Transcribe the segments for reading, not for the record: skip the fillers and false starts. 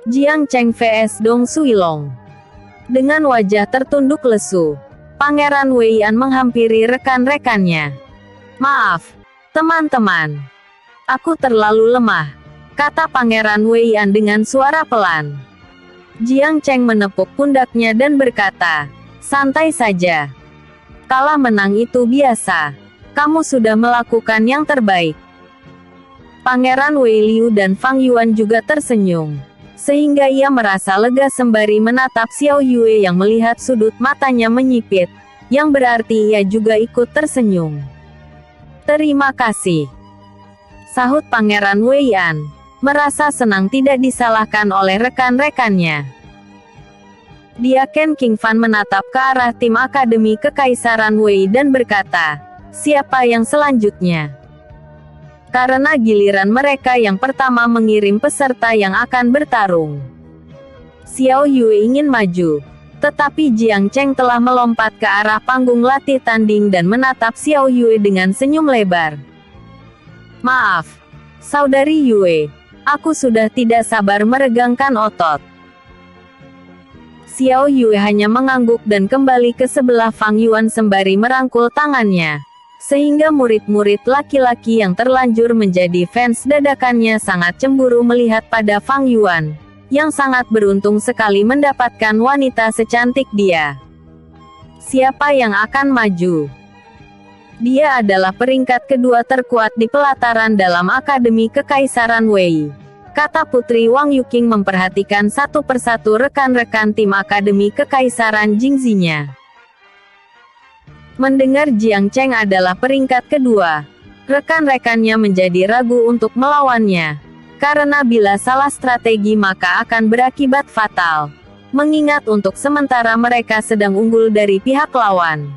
Jiang Cheng vs Dong Suilong. Dengan wajah tertunduk lesu, Pangeran Wei An menghampiri rekan-rekannya. "Maaf, teman-teman. Aku terlalu lemah," kata Pangeran Wei An dengan suara pelan. Jiang Cheng menepuk pundaknya dan berkata, "Santai saja. Kalah menang itu biasa. Kamu sudah melakukan yang terbaik." Pangeran Wei Liu dan Fang Yuan juga tersenyum, sehingga ia merasa lega sembari menatap Xiao Yue yang melihat sudut matanya menyipit, yang berarti ia juga ikut tersenyum. "Terima kasih," sahut Pangeran Wei An, merasa senang tidak disalahkan oleh rekan-rekannya. Diaken King Fan menatap ke arah tim Akademi Kekaisaran Wei dan berkata, "Siapa yang selanjutnya?" Karena giliran mereka yang pertama mengirim peserta yang akan bertarung. Xiao Yue ingin maju, tetapi Jiang Cheng telah melompat ke arah panggung latih tanding dan menatap Xiao Yue dengan senyum lebar. "Maaf, Saudari Yue, aku sudah tidak sabar meregangkan otot." Xiao Yue hanya mengangguk dan kembali ke sebelah Fang Yuan sembari merangkul tangannya. Sehingga murid-murid laki-laki yang terlanjur menjadi fans dadakannya sangat cemburu melihat pada Fang Yuan, yang sangat beruntung sekali mendapatkan wanita secantik dia. Siapa yang akan maju? Dia adalah peringkat kedua terkuat di pelataran dalam Akademi Kekaisaran Wei, kata Putri Wang Yuqing memperhatikan satu persatu rekan-rekan tim Akademi Kekaisaran Jingzinya. Mendengar Jiang Cheng adalah peringkat kedua, rekan-rekannya menjadi ragu untuk melawannya, karena bila salah strategi maka akan berakibat fatal, mengingat untuk sementara mereka sedang unggul dari pihak lawan.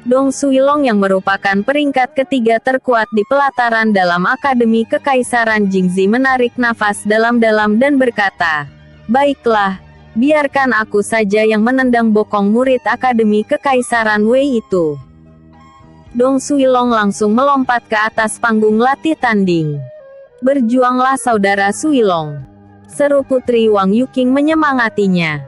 Dong Suilong yang merupakan peringkat ketiga terkuat di pelataran dalam Akademi Kekaisaran Jingzi menarik nafas dalam-dalam dan berkata, "Baiklah, biarkan aku saja yang menendang bokong murid Akademi Kekaisaran Wei itu." Dong Suilong langsung melompat ke atas panggung latih tanding. "Berjuanglah saudara Suilong," seru Putri Wang Yuqing menyemangatinya.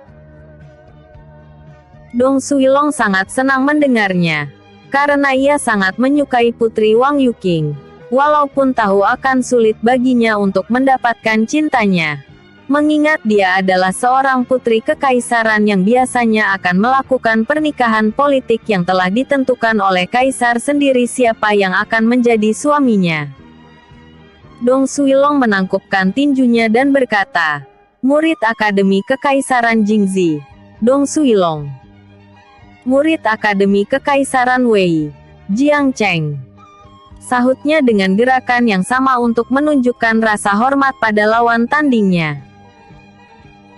Dong Suilong sangat senang mendengarnya, karena ia sangat menyukai Putri Wang Yuqing, walaupun tahu akan sulit baginya untuk mendapatkan cintanya. Mengingat dia adalah seorang putri kekaisaran yang biasanya akan melakukan pernikahan politik yang telah ditentukan oleh kaisar sendiri siapa yang akan menjadi suaminya. Dong Suilong menangkupkan tinjunya dan berkata, "Murid Akademi Kekaisaran Jingzi, Dong Suilong." "Murid Akademi Kekaisaran Wei, Jiang Cheng," sahutnya dengan gerakan yang sama untuk menunjukkan rasa hormat pada lawan tandingnya.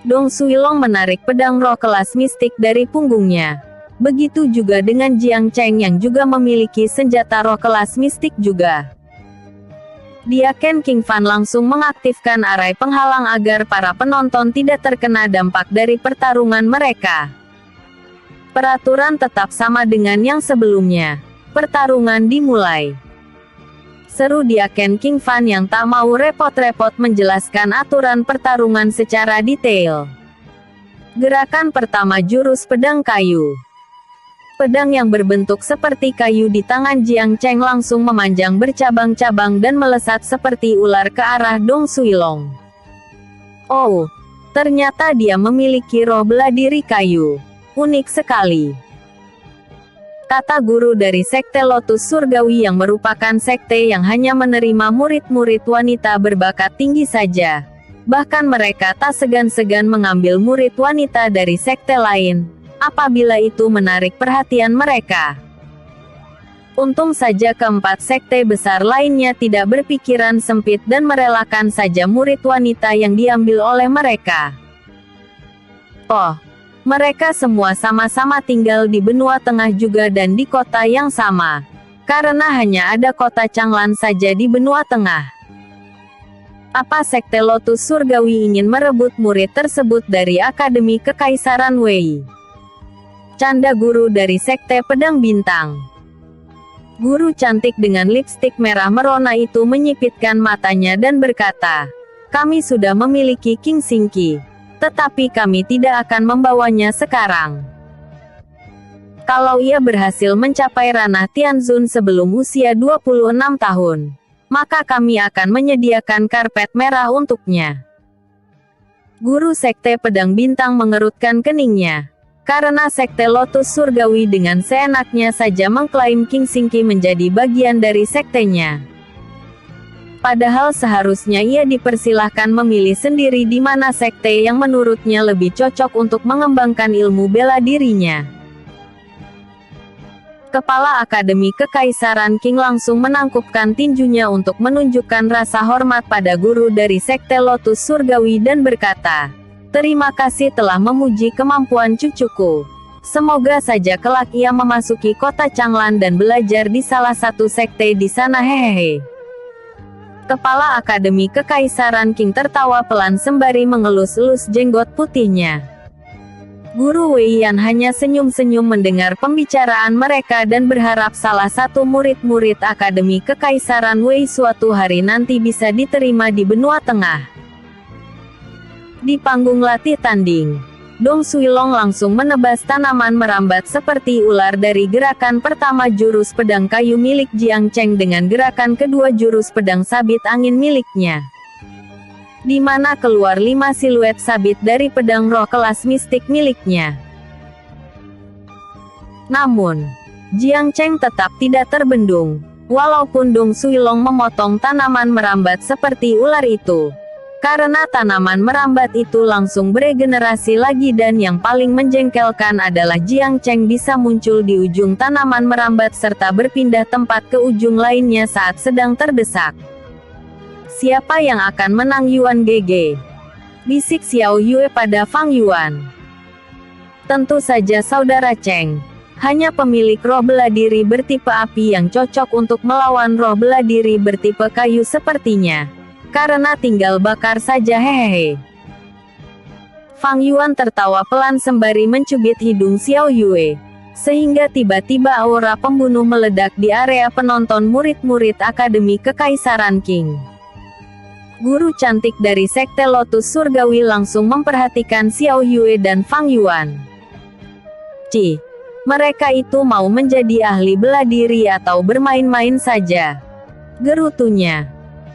Dong Suilong menarik pedang roh kelas mistik dari punggungnya. Begitu juga dengan Jiang Cheng yang juga memiliki senjata roh kelas mistik juga. Diaken King Fan langsung mengaktifkan arai penghalang agar para penonton tidak terkena dampak dari pertarungan mereka. Peraturan tetap sama dengan yang sebelumnya. Pertarungan dimulai. Seru Diaken King Fan yang tak mau repot-repot menjelaskan aturan pertarungan secara detail. Gerakan pertama jurus pedang kayu. Pedang yang berbentuk seperti kayu di tangan Jiang Cheng langsung memanjang bercabang-cabang dan melesat seperti ular ke arah Dong Suilong. "Oh, ternyata dia memiliki roh bela diri kayu. Unik sekali," kata guru dari Sekte Lotus Surgawi yang merupakan sekte yang hanya menerima murid-murid wanita berbakat tinggi saja. Bahkan mereka tak segan-segan mengambil murid wanita dari sekte lain, apabila itu menarik perhatian mereka. Untung saja keempat sekte besar lainnya tidak berpikiran sempit dan merelakan saja murid wanita yang diambil oleh mereka. Oh, mereka semua sama-sama tinggal di benua tengah juga dan di kota yang sama. Karena hanya ada kota Changlan saja di benua tengah. Apa Sekte Lotus Surgawi ingin merebut murid tersebut dari Akademi Kekaisaran Wei? Canda guru dari Sekte Pedang Bintang. Guru cantik dengan lipstik merah merona itu menyipitkan matanya dan berkata, Kami sudah memiliki King Singki, tetapi kami tidak akan membawanya sekarang. Kalau ia berhasil mencapai ranah Tianzun sebelum usia 26 tahun, maka kami akan menyediakan karpet merah untuknya. Guru Sekte Pedang Bintang mengerutkan keningnya. Karena Sekte Lotus Surgawi dengan seenaknya saja mengklaim King Singki menjadi bagian dari sektenya. Padahal seharusnya ia dipersilahkan memilih sendiri di mana sekte yang menurutnya lebih cocok untuk mengembangkan ilmu bela dirinya. Kepala Akademi Kekaisaran Qing langsung menangkupkan tinjunya untuk menunjukkan rasa hormat pada guru dari Sekte Lotus Surgawi dan berkata, "Terima kasih telah memuji kemampuan cucuku. Semoga saja kelak ia memasuki kota Changlan dan belajar di salah satu sekte di sana, hehehe." Kepala Akademi Kekaisaran Qing tertawa pelan sembari mengelus-elus jenggot putihnya. Guru Wei Yan hanya senyum-senyum mendengar pembicaraan mereka dan berharap salah satu murid-murid Akademi Kekaisaran Wei suatu hari nanti bisa diterima di benua tengah. Di panggung latih tanding, Dong Suilong langsung menebas tanaman merambat seperti ular dari gerakan pertama jurus pedang kayu milik Jiang Cheng dengan gerakan kedua jurus pedang sabit angin miliknya, di mana keluar 5 siluet sabit dari pedang roh kelas mistik miliknya. Namun, Jiang Cheng tetap tidak terbendung, walaupun Dong Suilong memotong tanaman merambat seperti ular itu. Karena tanaman merambat itu langsung beregenerasi lagi dan yang paling menjengkelkan adalah Jiang Cheng bisa muncul di ujung tanaman merambat serta berpindah tempat ke ujung lainnya saat sedang terdesak. "Siapa yang akan menang Yuan GG?" bisik Xiao Yue pada Fang Yuan. "Tentu saja Saudara Cheng. Hanya pemilik roh bela diri bertipe api yang cocok untuk melawan roh bela diri bertipe kayu sepertinya. Karena tinggal bakar saja, hehehe." Fang Yuan tertawa pelan sembari mencubit hidung Xiao Yue, sehingga tiba-tiba aura pembunuh meledak di area penonton murid-murid Akademi Kekaisaran Qing. Guru cantik dari Sekte Lotus Surgawi langsung memperhatikan Xiao Yue dan Fang Yuan. "Cih, mereka itu mau menjadi ahli bela diri atau bermain-main saja?" gerutunya.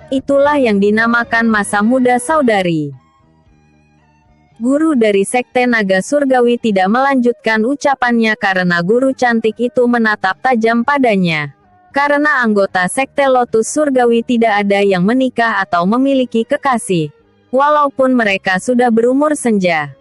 "Itulah yang dinamakan masa muda saudari." Guru dari Sekte Naga Surgawi tidak melanjutkan ucapannya karena guru cantik itu menatap tajam padanya. Karena anggota Sekte Lotus Surgawi tidak ada yang menikah atau memiliki kekasih, walaupun mereka sudah berumur senja.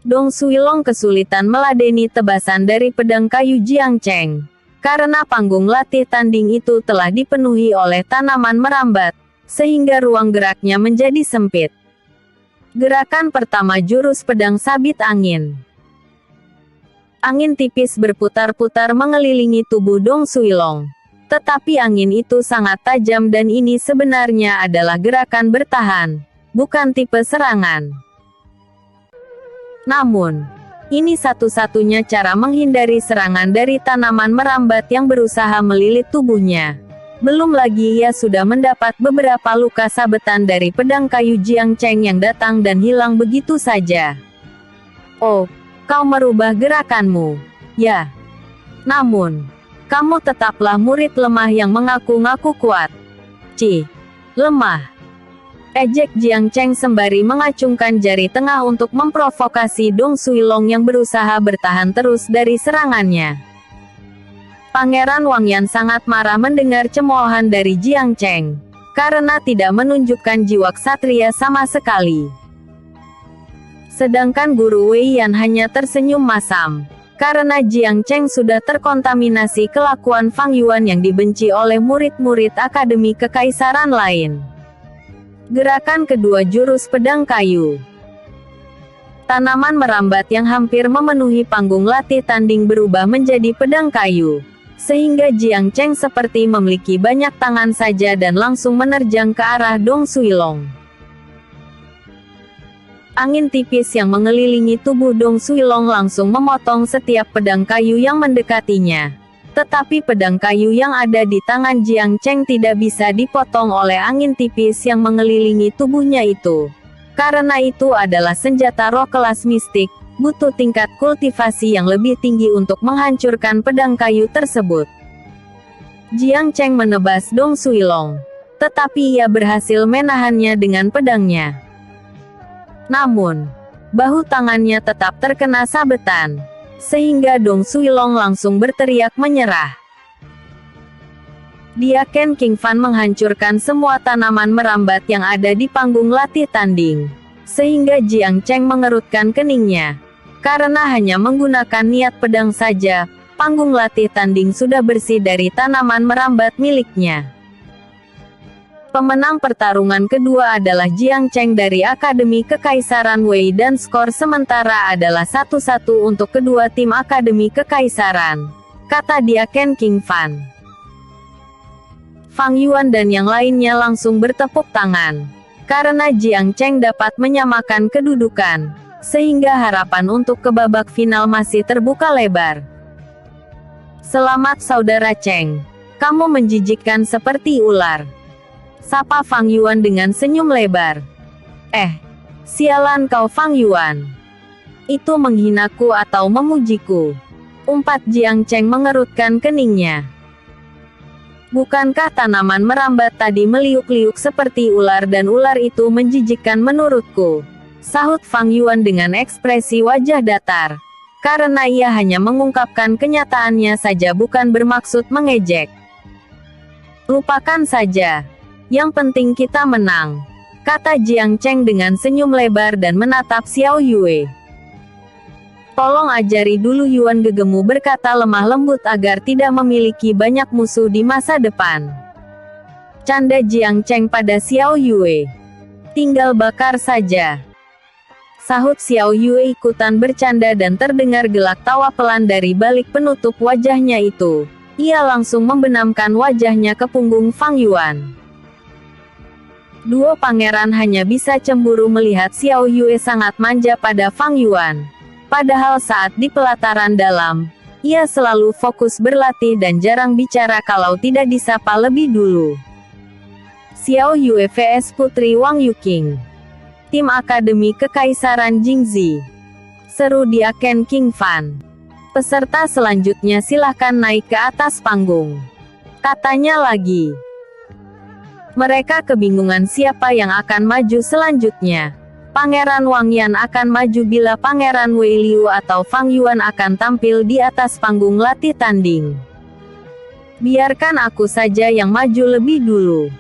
Dong Suilong kesulitan meladeni tebasan dari pedang kayu Jiang Cheng. Karena panggung latih tanding itu telah dipenuhi oleh tanaman merambat, sehingga ruang geraknya menjadi sempit. Gerakan pertama jurus pedang sabit angin. Angin tipis berputar-putar mengelilingi tubuh Dong Suilong. Tetapi angin itu sangat tajam dan ini sebenarnya adalah gerakan bertahan, bukan tipe serangan. Namun, ini satu-satunya cara menghindari serangan dari tanaman merambat yang berusaha melilit tubuhnya. Belum lagi ia sudah mendapat beberapa luka sabetan dari pedang kayu Jiang Cheng yang datang dan hilang begitu saja. "Oh, kau merubah gerakanmu. Ya. Namun, kamu tetaplah murid lemah yang mengaku-ngaku kuat." "Cih, lemah," ejek Jiang Cheng sembari mengacungkan jari tengah untuk memprovokasi Dong Suilong yang berusaha bertahan terus dari serangannya. Pangeran Wang Yan sangat marah mendengar cemoohan dari Jiang Cheng, karena tidak menunjukkan jiwa ksatria sama sekali. Sedangkan Guru Wei Yan hanya tersenyum masam, karena Jiang Cheng sudah terkontaminasi kelakuan Fang Yuan yang dibenci oleh murid-murid Akademi Kekaisaran lain. Gerakan kedua jurus pedang kayu. Tanaman merambat yang hampir memenuhi panggung latih tanding berubah menjadi pedang kayu, sehingga Jiang Cheng seperti memiliki banyak tangan saja dan langsung menerjang ke arah Dong Suilong. Angin tipis yang mengelilingi tubuh Dong Suilong langsung memotong setiap pedang kayu yang mendekatinya. Tetapi pedang kayu yang ada di tangan Jiang Cheng tidak bisa dipotong oleh angin tipis yang mengelilingi tubuhnya itu. Karena itu adalah senjata roh kelas mistik, butuh tingkat kultivasi yang lebih tinggi untuk menghancurkan pedang kayu tersebut. Jiang Cheng menebas Dong Suilong, tetapi ia berhasil menahannya dengan pedangnya. Namun, bahu tangannya tetap terkena sabetan, sehingga Dong Suilong langsung berteriak menyerah. Dia Ken King Fan menghancurkan semua tanaman merambat yang ada di panggung latih tanding, sehingga Jiang Cheng mengerutkan keningnya. Karena hanya menggunakan niat pedang saja, panggung latih tanding sudah bersih dari tanaman merambat miliknya. Pemenang pertarungan kedua adalah Jiang Cheng dari Akademi Kekaisaran Wei dan skor sementara adalah 1-1 untuk kedua tim Akademi Kekaisaran, kata dia Ken King Fan. Fang Yuan dan yang lainnya langsung bertepuk tangan, karena Jiang Cheng dapat menyamakan kedudukan, sehingga harapan untuk ke babak final masih terbuka lebar. Selamat saudara Cheng, kamu menjijikkan seperti ular, sapa Fang Yuan dengan senyum lebar. Sialan kau Fang Yuan. Itu menghinaku atau memujiku? Umpat Jiang Cheng mengerutkan keningnya. Bukankah tanaman merambat tadi meliuk-liuk seperti ular dan ular itu menjijikkan menurutku? Sahut Fang Yuan dengan ekspresi wajah datar. Karena ia hanya mengungkapkan kenyataannya saja bukan bermaksud mengejek. Lupakan saja. Yang penting kita menang, kata Jiang Cheng dengan senyum lebar dan menatap Xiao Yue. Tolong ajari dulu Yuan gegemu berkata lemah lembut agar tidak memiliki banyak musuh di masa depan. Canda Jiang Cheng pada Xiao Yue. Tinggal bakar saja, sahut Xiao Yue ikutan bercanda dan terdengar gelak tawa pelan dari balik penutup wajahnya itu. Ia langsung membenamkan wajahnya ke punggung Fang Yuan. Dua pangeran hanya bisa cemburu melihat Xiao Yue sangat manja pada Fang Yuan. Padahal saat di pelataran dalam, ia selalu fokus berlatih dan jarang bicara kalau tidak disapa lebih dulu. Xiao Yue vs Putri Wang Yuqing. Tim Akademi Kekaisaran Jingzi. Seru dia Ken King Fan. Peserta selanjutnya silahkan naik ke atas panggung, katanya lagi. Mereka kebingungan siapa yang akan maju selanjutnya. Pangeran Wang Yan akan maju bila Pangeran Wei Liu atau Fang Yuan akan tampil di atas panggung latih tanding. Biarkan aku saja yang maju lebih dulu,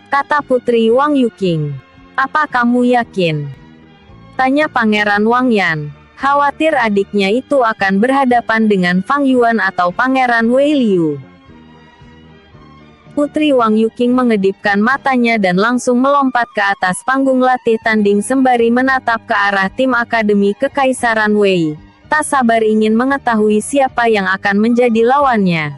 kata Putri Wang Yuqing. Apa kamu yakin? Tanya Pangeran Wang Yan, khawatir adiknya itu akan berhadapan dengan Fang Yuan atau Pangeran Wei Liu. Putri Wang Yuqing mengedipkan matanya dan langsung melompat ke atas panggung latih tanding sembari menatap ke arah tim Akademi Kekaisaran Wei. Tak sabar ingin mengetahui siapa yang akan menjadi lawannya.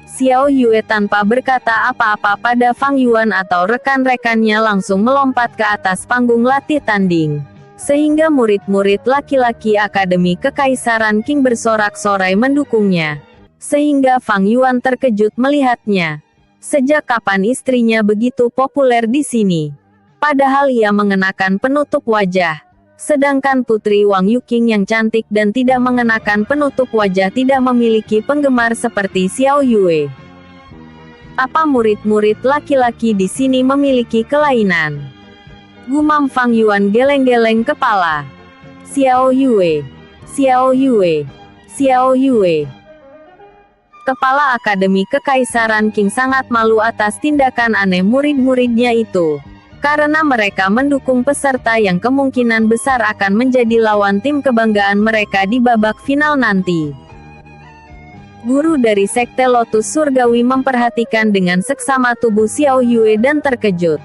Xiao Yue tanpa berkata apa-apa pada Fang Yuan atau rekan-rekannya langsung melompat ke atas panggung latih tanding. Sehingga murid-murid laki-laki Akademi Kekaisaran Qing bersorak-sorai mendukungnya. Sehingga Fang Yuan terkejut melihatnya. Sejak kapan istrinya begitu populer di sini? Padahal ia mengenakan penutup wajah. Sedangkan Putri Wang Yuqing yang cantik dan tidak mengenakan penutup wajah tidak memiliki penggemar seperti Xiao Yue. Apa murid-murid laki-laki di sini memiliki kelainan? Gumam Fang Yuan geleng-geleng kepala. Xiao Yue, Xiao Yue, Xiao Yue. Kepala Akademi Kekaisaran Qing sangat malu atas tindakan aneh murid-muridnya itu. Karena mereka mendukung peserta yang kemungkinan besar akan menjadi lawan tim kebanggaan mereka di babak final nanti. Guru dari Sekte Lotus Surgawi memperhatikan dengan seksama tubuh Xiao Yue dan terkejut.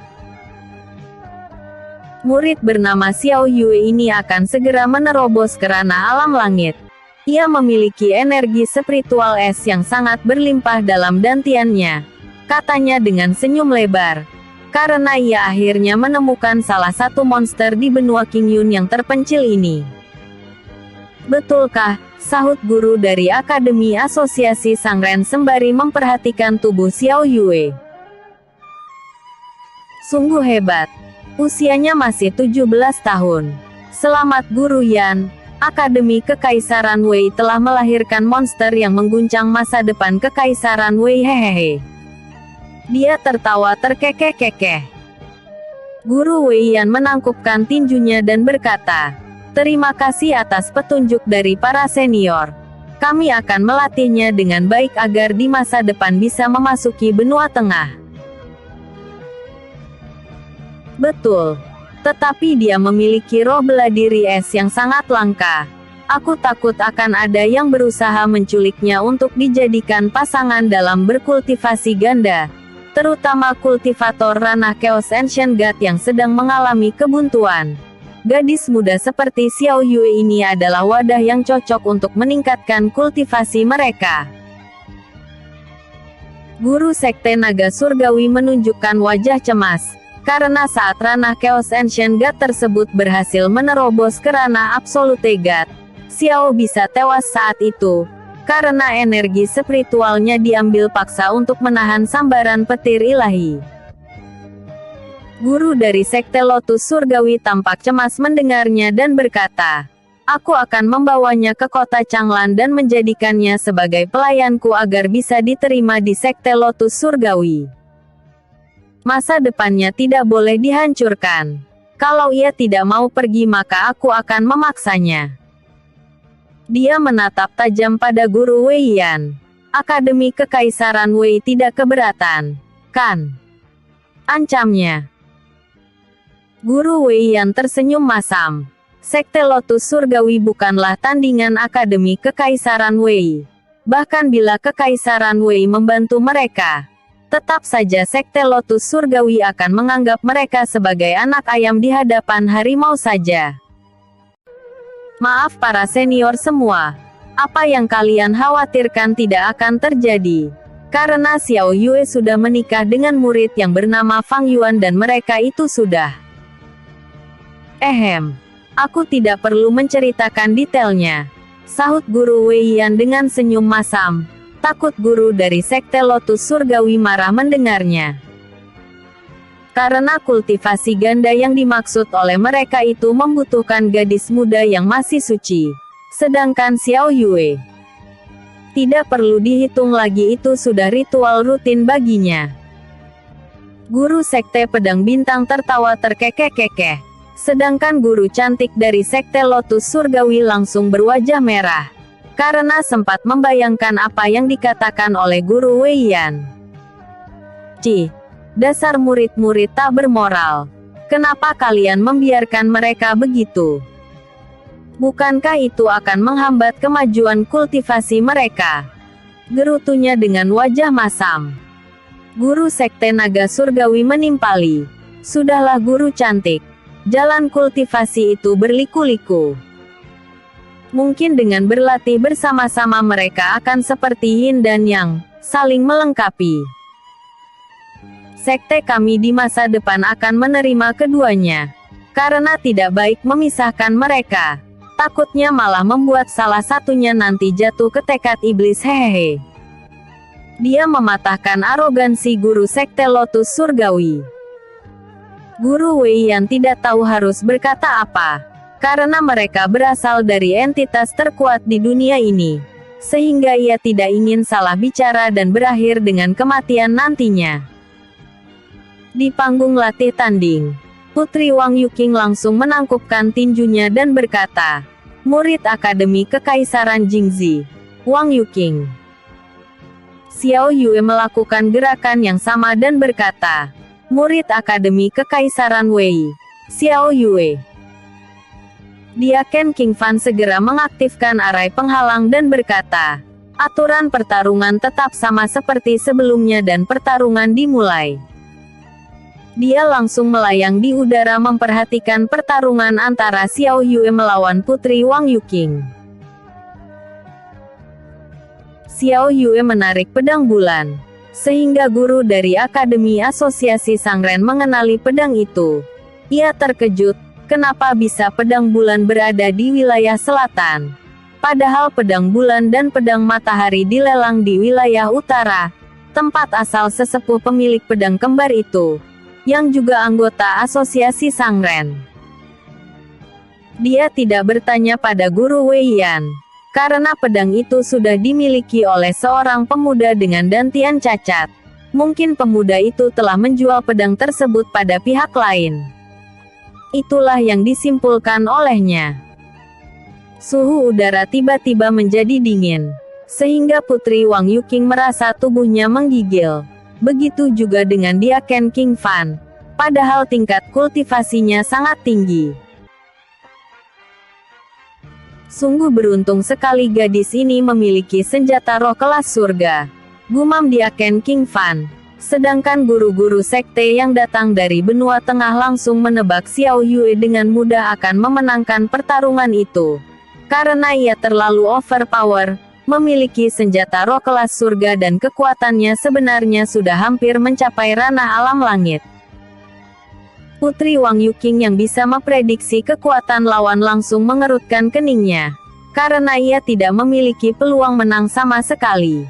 Murid bernama Xiao Yue ini akan segera menerobos ke ranah alam langit. Ia memiliki energi spiritual es yang sangat berlimpah dalam dantiannya, katanya dengan senyum lebar. Karena ia akhirnya menemukan salah satu monster di benua Qingyun yang terpencil ini. Betulkah? Sahut guru dari Akademi Asosiasi Sangren sembari memperhatikan tubuh Xiao Yue. Sungguh hebat. Usianya masih 17 tahun. Selamat Guru Yan. Akademi Kekaisaran Wei telah melahirkan monster yang mengguncang masa depan Kekaisaran Wei. Hehehe. Dia tertawa terkekeh-kekeh. Guru Wei Yan menangkupkan tinjunya dan berkata, "Terima kasih atas petunjuk dari para senior. Kami akan melatihnya dengan baik agar di masa depan bisa memasuki benua tengah." Betul. Tetapi dia memiliki roh bela diri es yang sangat langka. Aku takut akan ada yang berusaha menculiknya untuk dijadikan pasangan dalam berkultivasi ganda. Terutama kultivator ranah Chaos Ancient God yang sedang mengalami kebuntuan. Gadis muda seperti Xiao Yue ini adalah wadah yang cocok untuk meningkatkan kultivasi mereka. Guru Sekte Naga Surgawi menunjukkan wajah cemas, karena saat ranah Chaos Ancient God tersebut berhasil menerobos ke ranah Absolute God, Xiao bisa tewas saat itu, karena energi spiritualnya diambil paksa untuk menahan sambaran petir ilahi. Guru dari Sekte Lotus Surgawi tampak cemas mendengarnya dan berkata, "Aku akan membawanya ke kota Changlan dan menjadikannya sebagai pelayanku agar bisa diterima di Sekte Lotus Surgawi. Masa depannya tidak boleh dihancurkan. Kalau ia tidak mau pergi maka aku akan memaksanya." Dia menatap tajam pada Guru Wei Yan. Akademi Kekaisaran Wei tidak keberatan, kan? Ancamnya. Guru Wei Yan tersenyum masam. Sekte Lotus Surgawi bukanlah tandingan Akademi Kekaisaran Wei. Bahkan bila Kekaisaran Wei membantu mereka, tetap saja Sekte Lotus Surgawi akan menganggap mereka sebagai anak ayam di hadapan harimau saja. Maaf para senior semua. Apa yang kalian khawatirkan tidak akan terjadi. Karena Xiao Yue sudah menikah dengan murid yang bernama Fang Yuan dan mereka itu sudah. Aku tidak perlu menceritakan detailnya. Sahut Guru Wei Yan dengan senyum masam. Takut guru dari Sekte Lotus Surgawi marah mendengarnya. Karena kultivasi ganda yang dimaksud oleh mereka itu membutuhkan gadis muda yang masih suci. Sedangkan Xiao Yue, tidak perlu dihitung lagi, itu sudah ritual rutin baginya. Guru Sekte Pedang Bintang tertawa terkekeh-kekeh. Sedangkan guru cantik dari Sekte Lotus Surgawi langsung berwajah merah. Karena sempat membayangkan apa yang dikatakan oleh Guru Wei Yan. Dasar murid-murid tak bermoral. Kenapa kalian membiarkan mereka begitu? Bukankah itu akan menghambat kemajuan kultivasi mereka? Gerutunya dengan wajah masam. Guru Sekte Naga Surgawi menimpali. Sudahlah guru cantik. Jalan kultivasi itu berliku-liku. Mungkin dengan berlatih bersama-sama mereka akan seperti yin dan yang, saling melengkapi. Sekte kami di masa depan akan menerima keduanya. Karena tidak baik memisahkan mereka. Takutnya malah membuat salah satunya nanti jatuh ke tekad iblis. Hehehe. Dia mematahkan arogansi guru Sekte Lotus Surgawi. Guru Wei Yan tidak tahu harus berkata apa. Karena mereka berasal dari entitas terkuat di dunia ini. Sehingga ia tidak ingin salah bicara dan berakhir dengan kematian nantinya. Di panggung latih tanding, Putri Wang Yuqing langsung menangkupkan tinjunya dan berkata, "Murid Akademi Kekaisaran Jingzi, Wang Yuqing." Xiao Yue melakukan gerakan yang sama dan berkata, "Murid Akademi Kekaisaran Wei, Xiao Yue." Diaken King Fan segera mengaktifkan arai penghalang dan berkata, "Aturan pertarungan tetap sama seperti sebelumnya dan pertarungan dimulai." Dia langsung melayang di udara memperhatikan pertarungan antara Xiao Yue melawan Putri Wang Yuqing. Xiao Yue menarik pedang bulan, sehingga guru dari Akademi Asosiasi Sangren mengenali pedang itu. Ia terkejut, kenapa bisa pedang bulan berada di wilayah selatan? Padahal pedang bulan dan pedang matahari dilelang di wilayah utara, tempat asal sesepuh pemilik pedang kembar itu, yang juga anggota asosiasi Sangren. Dia tidak bertanya pada guru Wei Yan, karena pedang itu sudah dimiliki oleh seorang pemuda dengan dantian cacat. Mungkin pemuda itu telah menjual pedang tersebut pada pihak lain. Itulah yang disimpulkan olehnya. Suhu udara tiba-tiba menjadi dingin, sehingga Putri Wang Yuqing merasa tubuhnya menggigil. Begitu juga dengan dia Ken King Fan, padahal tingkat kultivasinya sangat tinggi. Sungguh beruntung sekali gadis ini memiliki senjata roh kelas surga, gumam dia Ken King Fan. Sedangkan guru-guru sekte yang datang dari benua tengah langsung menebak Xiao Yue dengan mudah akan memenangkan pertarungan itu. Karena ia terlalu overpower, memiliki senjata roh kelas surga dan kekuatannya sebenarnya sudah hampir mencapai ranah alam langit. Putri Wang Yuqing yang bisa memprediksi kekuatan lawan langsung mengerutkan keningnya, karena ia tidak memiliki peluang menang sama sekali.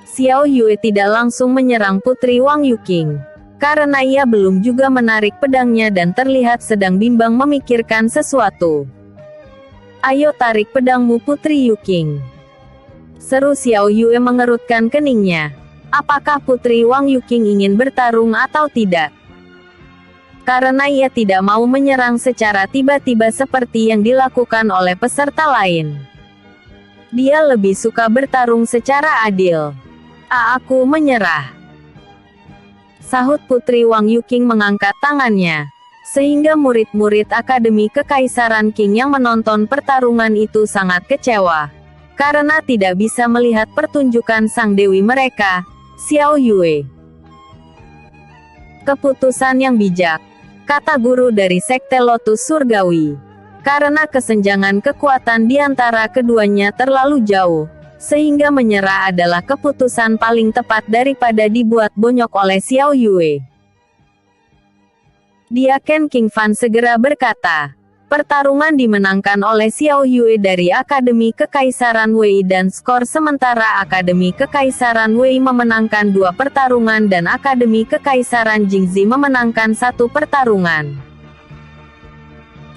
Xiao Yue tidak langsung menyerang Putri Wang Yuqing, karena ia belum juga menarik pedangnya dan terlihat sedang bimbang memikirkan sesuatu. "Ayo tarik pedangmu Putri Yuqing," seru Xiao Yue mengerutkan keningnya. Apakah Putri Wang Yuqing ingin bertarung atau tidak? Karena ia tidak mau menyerang secara tiba-tiba seperti yang dilakukan oleh peserta lain. Dia lebih suka bertarung secara adil. Aku menyerah," sahut Putri Wang Yuqing mengangkat tangannya, sehingga murid-murid Akademi Kekaisaran Qing yang menonton pertarungan itu sangat kecewa, karena tidak bisa melihat pertunjukan sang dewi mereka, Xiao Yue. "Keputusan yang bijak," kata guru dari Sekte Lotus Surgawi. Karena kesenjangan kekuatan di antara keduanya terlalu jauh, sehingga menyerah adalah keputusan paling tepat daripada dibuat bonyok oleh Xiao Yue. Dia Ken King Fan segera berkata, "Pertarungan dimenangkan oleh Xiao Yue dari Akademi Kekaisaran Wei dan skor sementara Akademi Kekaisaran Wei memenangkan 2 pertarungan dan Akademi Kekaisaran Jingzi memenangkan 1 pertarungan."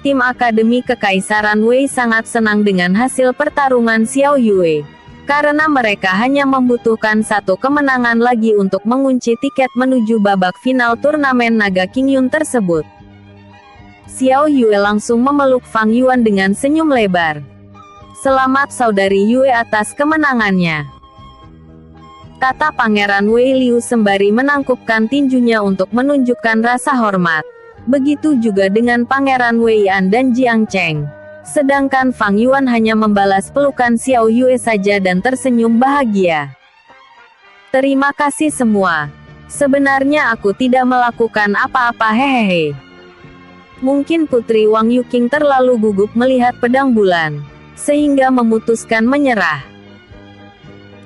Tim Akademi Kekaisaran Wei sangat senang dengan hasil pertarungan Xiao Yue, karena mereka hanya membutuhkan 1 kemenangan lagi untuk mengunci tiket menuju babak final turnamen Naga Qingyun tersebut. Xiao Yue langsung memeluk Fang Yuan dengan senyum lebar. "Selamat saudari Yue atas kemenangannya," kata Pangeran Wei Liu sembari menangkupkan tinjunya untuk menunjukkan rasa hormat. Begitu juga dengan Pangeran Wei An dan Jiang Cheng. Sedangkan Fang Yuan hanya membalas pelukan Xiao Yue saja dan tersenyum bahagia. "Terima kasih semua. Sebenarnya aku tidak melakukan apa-apa, hehehe." Mungkin Putri Wang Yuqing terlalu gugup melihat pedang bulan, sehingga memutuskan menyerah,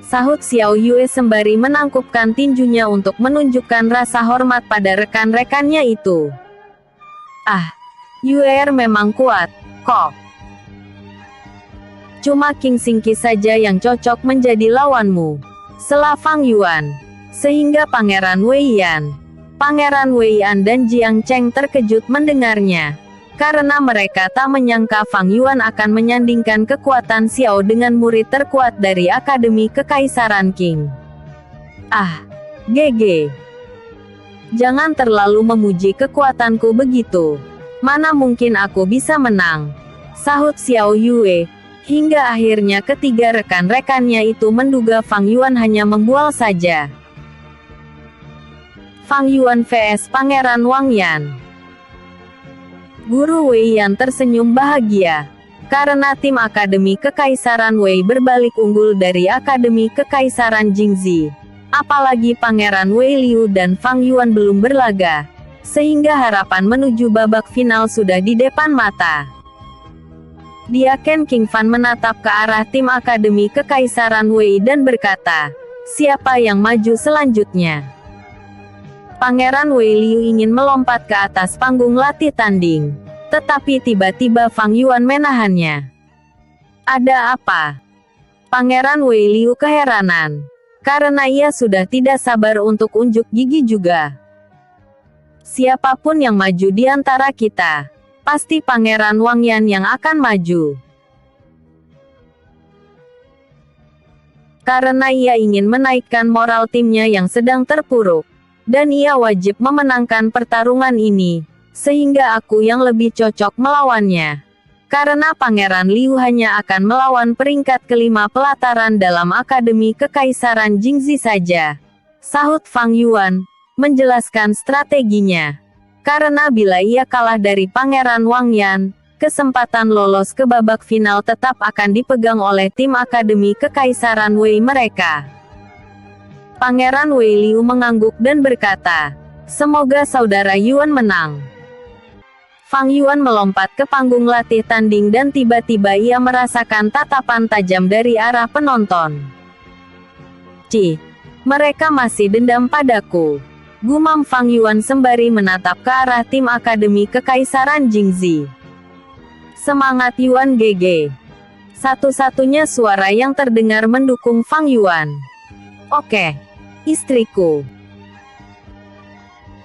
sahut Xiao Yue sembari menangkupkan tinjunya untuk menunjukkan rasa hormat pada rekan-rekannya itu. Yue memang kuat, kok. Cuma King Xingqi saja yang cocok menjadi lawanmu, sela Fang Yuan. Sehingga Pangeran Wei Yan, Pangeran Wei An dan Jiang Cheng terkejut mendengarnya, karena mereka tak menyangka Fang Yuan akan menyandingkan kekuatan Xiao dengan murid terkuat dari Akademi Kekaisaran Qing. GG. Jangan terlalu memuji kekuatanku begitu. Mana mungkin aku bisa menang, sahut Xiao Yue. Hingga akhirnya ketiga rekan-rekannya itu menduga Fang Yuan hanya membual saja. Fang Yuan vs Pangeran Wang Yan. Guru Wei Yan tersenyum bahagia, karena tim Akademi Kekaisaran Wei berbalik unggul dari Akademi Kekaisaran Jingzi. Apalagi Pangeran Wei Liu dan Fang Yuan belum berlaga, sehingga harapan menuju babak final sudah di depan mata. Dia Ken King Fan menatap ke arah tim Akademi Kekaisaran Wei dan berkata, "Siapa yang maju selanjutnya?" Pangeran Wei Liu ingin melompat ke atas panggung latih tanding, tetapi tiba-tiba Fang Yuan menahannya. Ada apa? Pangeran Wei Liu keheranan. Karena ia sudah tidak sabar untuk unjuk gigi juga. Siapapun yang maju di antara kita, pasti Pangeran Wang Yan yang akan maju. Karena ia ingin menaikkan moral timnya yang sedang terpuruk. Dan ia wajib memenangkan pertarungan ini, sehingga aku yang lebih cocok melawannya. Karena Pangeran Liu hanya akan melawan peringkat kelima pelataran dalam Akademi Kekaisaran Jingzi saja. Sahut Fang Yuan, menjelaskan strateginya. Karena bila ia kalah dari Pangeran Wang Yan, kesempatan lolos ke babak final tetap akan dipegang oleh tim Akademi Kekaisaran Wei mereka. Pangeran Wei Liu mengangguk dan berkata, "Semoga saudara Yuan menang." Fang Yuan melompat ke panggung latih tanding dan tiba-tiba ia merasakan tatapan tajam dari arah penonton. "Cih, mereka masih dendam padaku," gumam Fang Yuan sembari menatap ke arah tim Akademi Kekaisaran Jingzi. "Semangat Yuan GG." Satu-satunya suara yang terdengar mendukung Fang Yuan. "Oke, istriku,"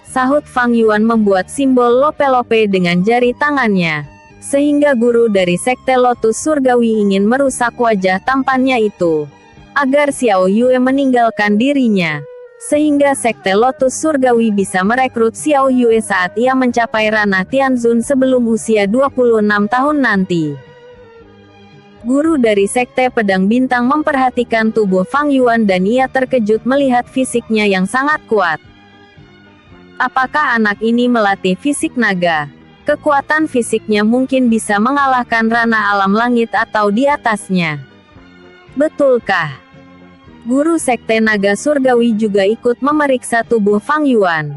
sahut Fang Yuan membuat simbol lope-lope dengan jari tangannya. Sehingga guru dari Sekte Lotus Surgawi ingin merusak wajah tampannya itu. Agar Xiao Yue meninggalkan dirinya. Sehingga Sekte Lotus Surgawi bisa merekrut Xiao Yue saat ia mencapai ranah Tianzun sebelum usia 26 tahun nanti. Guru dari Sekte Pedang Bintang memperhatikan tubuh Fang Yuan dan ia terkejut melihat fisiknya yang sangat kuat. Apakah anak ini melatih fisik naga? Kekuatan fisiknya mungkin bisa mengalahkan ranah alam langit atau di atasnya. Betulkah? Guru Sekte Naga Surgawi juga ikut memeriksa tubuh Fang Yuan.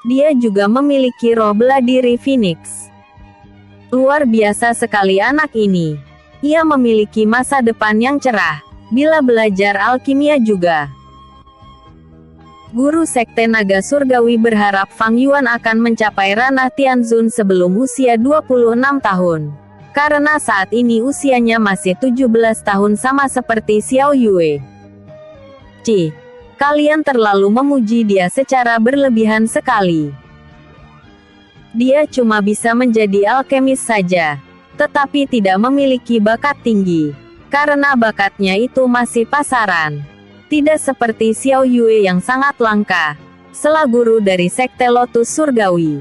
Dia juga memiliki roh bela diri Phoenix. Luar biasa sekali anak ini. Ia memiliki masa depan yang cerah, bila belajar alkimia juga. Guru Sekte Naga Surgawi berharap Fang Yuan akan mencapai ranah Tianzun sebelum usia 26 tahun. Karena saat ini usianya masih 17 tahun sama seperti Xiao Yue. "Cih, kalian terlalu memuji dia secara berlebihan sekali. Dia cuma bisa menjadi alkemis saja, tetapi tidak memiliki bakat tinggi. Karena bakatnya itu masih pasaran. Tidak seperti Xiao Yue yang sangat langka," sela guru dari Sekte Lotus Surgawi.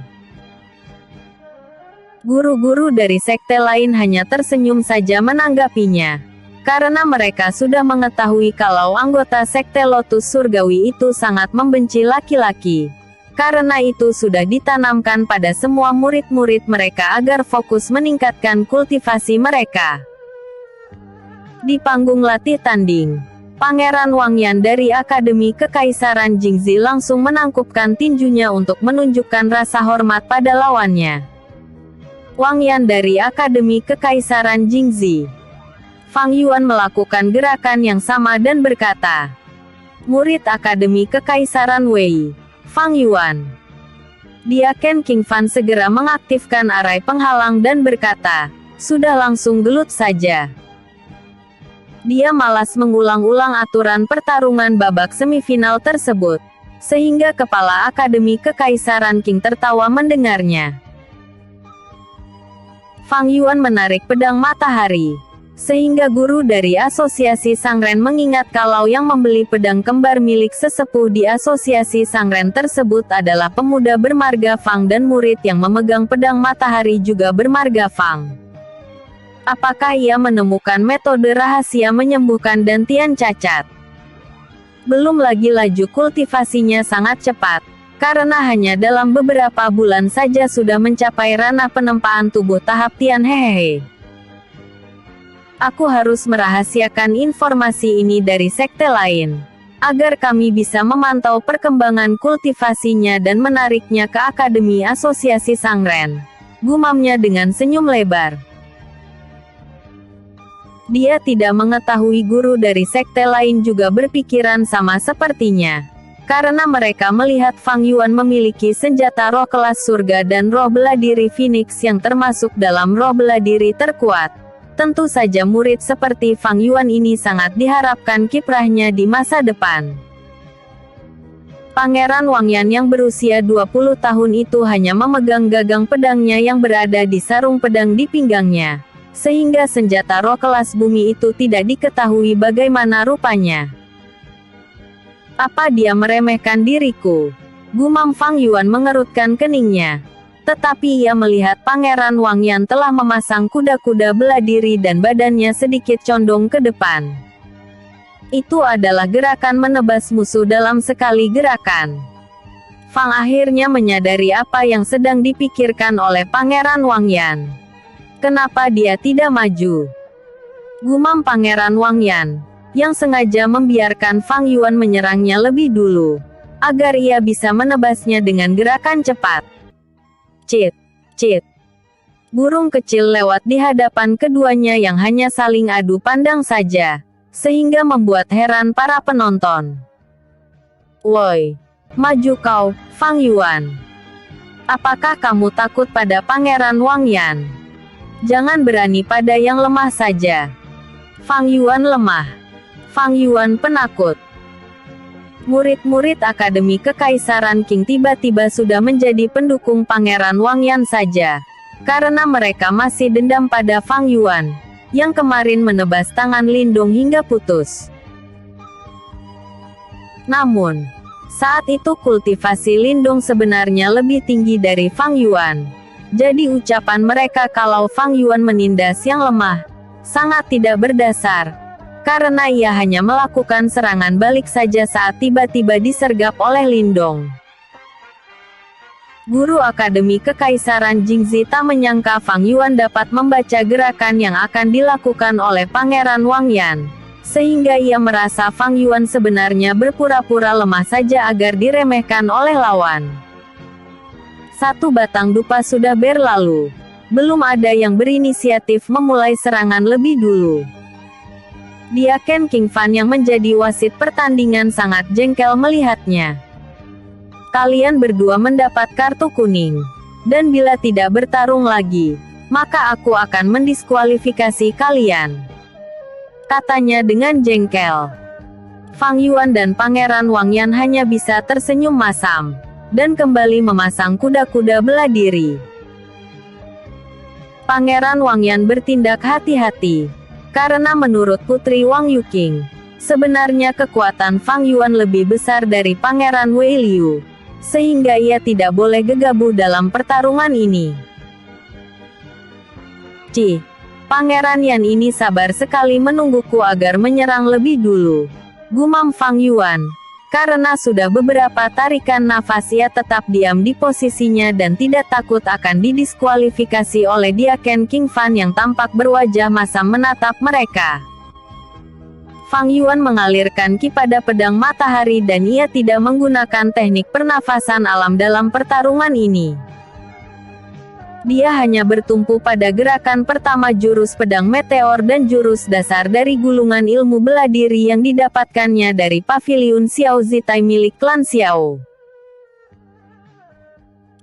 Guru-guru dari sekte lain hanya tersenyum saja menanggapinya. Karena mereka sudah mengetahui kalau anggota Sekte Lotus Surgawi itu sangat membenci laki-laki. Karena itu sudah ditanamkan pada semua murid-murid mereka agar fokus meningkatkan kultivasi mereka. Di panggung latih tanding, Pangeran Wang Yan dari Akademi Kekaisaran Jingzi langsung menangkupkan tinjunya untuk menunjukkan rasa hormat pada lawannya. Wang Yan dari Akademi Kekaisaran Jingzi. Fang Yuan melakukan gerakan yang sama dan berkata, "Murid Akademi Kekaisaran Wei, Fang Yuan." Dia Ken King Fan segera mengaktifkan arai penghalang dan berkata, "Sudah langsung gelut saja." Dia malas mengulang-ulang aturan pertarungan babak semifinal tersebut. Sehingga kepala Akademi Kekaisaran King tertawa mendengarnya. Fang Yuan menarik pedang matahari. Sehingga guru dari Asosiasi Sangren mengingat kalau yang membeli pedang kembar milik sesepuh di Asosiasi Sangren tersebut adalah pemuda bermarga Fang dan murid yang memegang pedang matahari juga bermarga Fang. Apakah ia menemukan metode rahasia menyembuhkan dantian cacat? Belum lagi laju kultivasinya sangat cepat, karena hanya dalam beberapa bulan saja sudah mencapai ranah penempaan tubuh tahap Tian Hehehe. Aku harus merahasiakan informasi ini dari sekte lain, agar kami bisa memantau perkembangan kultivasinya dan menariknya ke Akademi Asosiasi Sangren. Gumamnya dengan senyum lebar. Dia tidak mengetahui guru dari sekte lain juga berpikiran sama sepertinya. Karena mereka melihat Fang Yuan memiliki senjata roh kelas surga dan roh bela diri Phoenix yang termasuk dalam roh bela diri terkuat. Tentu saja murid seperti Fang Yuan ini sangat diharapkan kiprahnya di masa depan. Pangeran Wang Yan yang berusia 20 tahun itu hanya memegang gagang pedangnya yang berada di sarung pedang di pinggangnya, sehingga senjata roh kelas bumi itu tidak diketahui bagaimana rupanya. Apa dia meremehkan diriku? Gumam Fang Yuan mengerutkan keningnya. Tetapi ia melihat Pangeran Wang Yan telah memasang kuda-kuda bela diri dan badannya sedikit condong ke depan. Itu adalah gerakan menebas musuh dalam sekali gerakan. Fang akhirnya menyadari apa yang sedang dipikirkan oleh Pangeran Wang Yan. Kenapa dia tidak maju? Gumam Pangeran Wang Yan, yang sengaja membiarkan Fang Yuan menyerangnya lebih dulu, agar ia bisa menebasnya dengan gerakan cepat. Cit, cit. Burung kecil lewat di hadapan keduanya yang hanya saling adu pandang saja, sehingga membuat heran para penonton. Woi, maju kau, Fang Yuan. Apakah kamu takut pada Pangeran Wang Yan? Jangan berani pada yang lemah saja. Fang Yuan lemah. Fang Yuan penakut. Murid-murid Akademi Kekaisaran Qing tiba-tiba sudah menjadi pendukung Pangeran Wang Yan saja, karena mereka masih dendam pada Fang Yuan yang kemarin menebas tangan Lindong hingga putus. Namun, saat itu kultivasi Lindong sebenarnya lebih tinggi dari Fang Yuan. Jadi ucapan mereka kalau Fang Yuan menindas yang lemah, sangat tidak berdasar, karena ia hanya melakukan serangan balik saja saat tiba-tiba disergap oleh Lindong. Guru Akademi Kekaisaran Jingzi tak menyangka Fang Yuan dapat membaca gerakan yang akan dilakukan oleh Pangeran Wang Yan, sehingga ia merasa Fang Yuan sebenarnya berpura-pura lemah saja agar diremehkan oleh lawan. Satu batang dupa sudah berlalu. Belum ada yang berinisiatif memulai serangan lebih dulu. Diaken King Fan yang menjadi wasit pertandingan sangat jengkel melihatnya. Kalian berdua mendapat kartu kuning. Dan bila tidak bertarung lagi, maka aku akan mendiskualifikasi kalian, katanya dengan jengkel. Fang Yuan dan Pangeran Wang Yan hanya bisa tersenyum masam, dan kembali memasang kuda-kuda bela diri. Pangeran Wang Yan bertindak hati-hati, karena menurut Putri Wang Yuqing, sebenarnya kekuatan Fang Yuan lebih besar dari Pangeran Wei Liu, sehingga ia tidak boleh gegabah dalam pertarungan ini. Pangeran Yan ini sabar sekali menungguku agar menyerang lebih dulu, gumam Fang Yuan. Karena sudah beberapa tarikan nafas ia tetap diam di posisinya dan tidak takut akan didiskualifikasi oleh Diaken King Fan yang tampak berwajah masam menatap mereka. Fang Yuan mengalirkan ki pada pedang matahari dan ia tidak menggunakan teknik pernafasan alam dalam pertarungan ini. Dia hanya bertumpu pada gerakan pertama jurus pedang meteor dan jurus dasar dari gulungan ilmu bela diri yang didapatkannya dari paviliun Xiao Zitai milik klan Xiao.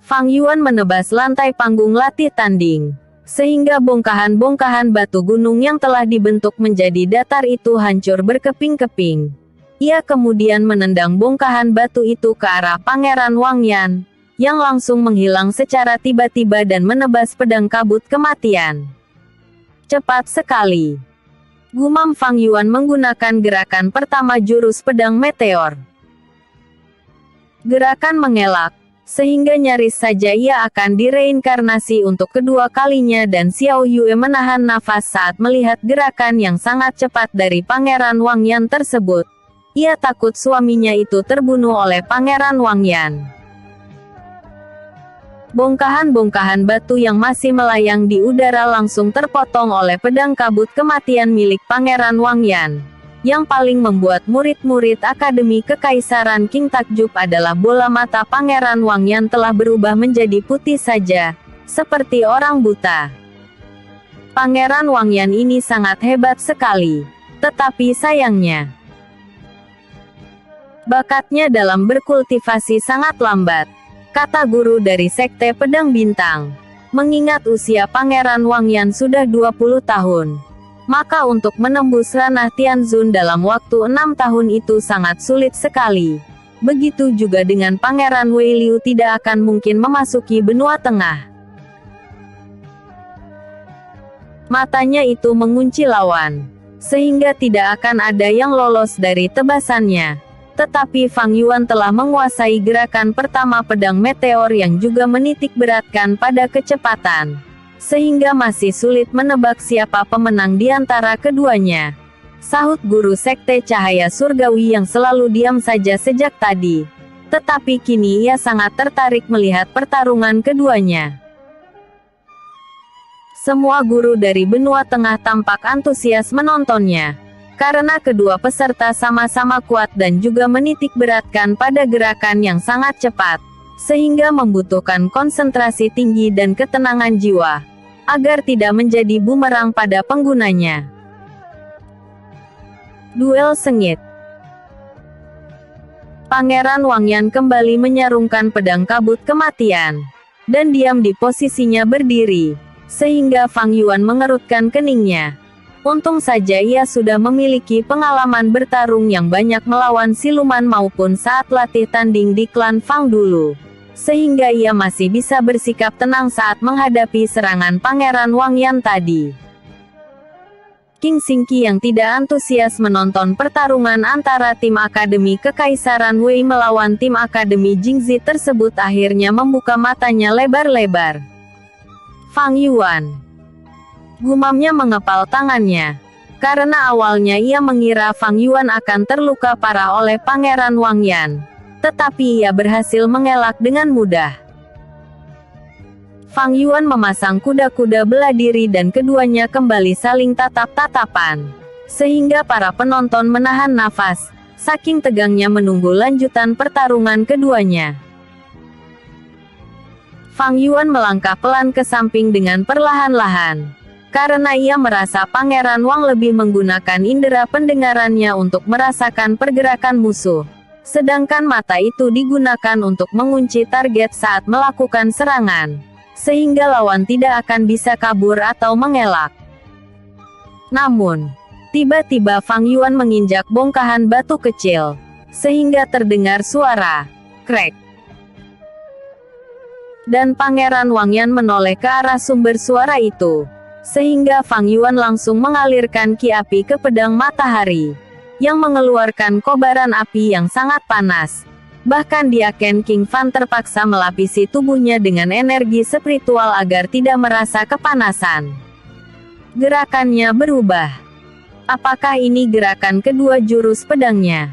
Fang Yuan menebas lantai panggung latih tanding, sehingga bongkahan-bongkahan batu gunung yang telah dibentuk menjadi datar itu hancur berkeping-keping. Ia kemudian menendang bongkahan batu itu ke arah Pangeran Wang Yan, yang langsung menghilang secara tiba-tiba dan menebas pedang kabut kematian. Cepat sekali, gumam Fang Yuan menggunakan gerakan pertama jurus pedang meteor. Gerakan mengelak, sehingga nyaris saja ia akan direinkarnasi untuk kedua kalinya dan Xiao Yue menahan nafas saat melihat gerakan yang sangat cepat dari Pangeran Wang Yan tersebut. Ia takut suaminya itu terbunuh oleh Pangeran Wang Yan. Bongkahan-bongkahan batu yang masih melayang di udara langsung terpotong oleh pedang kabut kematian milik Pangeran Wang Yan. Yang paling membuat murid-murid Akademi Kekaisaran Qing takjub adalah bola mata Pangeran Wang Yan telah berubah menjadi putih saja, seperti orang buta. Pangeran Wang Yan ini sangat hebat sekali, tetapi sayangnya, bakatnya dalam berkultivasi sangat lambat, kata guru dari Sekte Pedang Bintang. Mengingat usia Pangeran Wangyan sudah 20 tahun, maka untuk menembus ranah Tianzun dalam waktu 6 tahun itu sangat sulit sekali. Begitu juga dengan Pangeran Weiliu tidak akan mungkin memasuki benua tengah. Matanya itu mengunci lawan, sehingga tidak akan ada yang lolos dari tebasannya. Tetapi Fang Yuan telah menguasai gerakan pertama pedang meteor yang juga menitik beratkan pada kecepatan, sehingga masih sulit menebak siapa pemenang di antara keduanya. Sahut guru sekte cahaya surgawi yang selalu diam saja sejak tadi. Tetapi kini ia sangat tertarik melihat pertarungan keduanya. Semua guru dari benua tengah tampak antusias menontonnya, karena kedua peserta sama-sama kuat dan juga menitik beratkan pada gerakan yang sangat cepat, sehingga membutuhkan konsentrasi tinggi dan ketenangan jiwa, agar tidak menjadi bumerang pada penggunanya. Duel sengit. Pangeran Wangyan kembali menyarungkan pedang kabut kematian, dan diam di posisinya berdiri, sehingga Fang Yuan mengerutkan keningnya. Untung saja ia sudah memiliki pengalaman bertarung yang banyak melawan siluman maupun saat latih tanding di klan Fang dulu, sehingga ia masih bisa bersikap tenang saat menghadapi serangan Pangeran Wangyan tadi. King Xingqi yang tidak antusias menonton pertarungan antara tim Akademi Kekaisaran Wei melawan tim Akademi Jingzi tersebut akhirnya membuka matanya lebar-lebar. Fang Yuan, gumamnya mengepal tangannya, karena awalnya ia mengira Fang Yuan akan terluka parah oleh Pangeran Wangyan, tetapi ia berhasil mengelak dengan mudah. Fang Yuan memasang kuda-kuda bela diri dan keduanya kembali saling tatap-tatapan, sehingga para penonton menahan nafas, saking tegangnya menunggu lanjutan pertarungan keduanya. Fang Yuan melangkah pelan ke samping dengan perlahan-lahan, karena ia merasa Pangeran Wang lebih menggunakan indera pendengarannya untuk merasakan pergerakan musuh, sedangkan mata itu digunakan untuk mengunci target saat melakukan serangan, sehingga lawan tidak akan bisa kabur atau mengelak. Namun, tiba-tiba Fang Yuan menginjak bongkahan batu kecil, sehingga terdengar suara krek. Dan Pangeran Wangyan menoleh ke arah sumber suara itu, sehingga Fang Yuan langsung mengalirkan ki api ke pedang matahari, yang mengeluarkan kobaran api yang sangat panas. Bahkan Diaken King Fan terpaksa melapisi tubuhnya dengan energi spiritual agar tidak merasa kepanasan. Gerakannya berubah. Apakah ini gerakan kedua jurus pedangnya?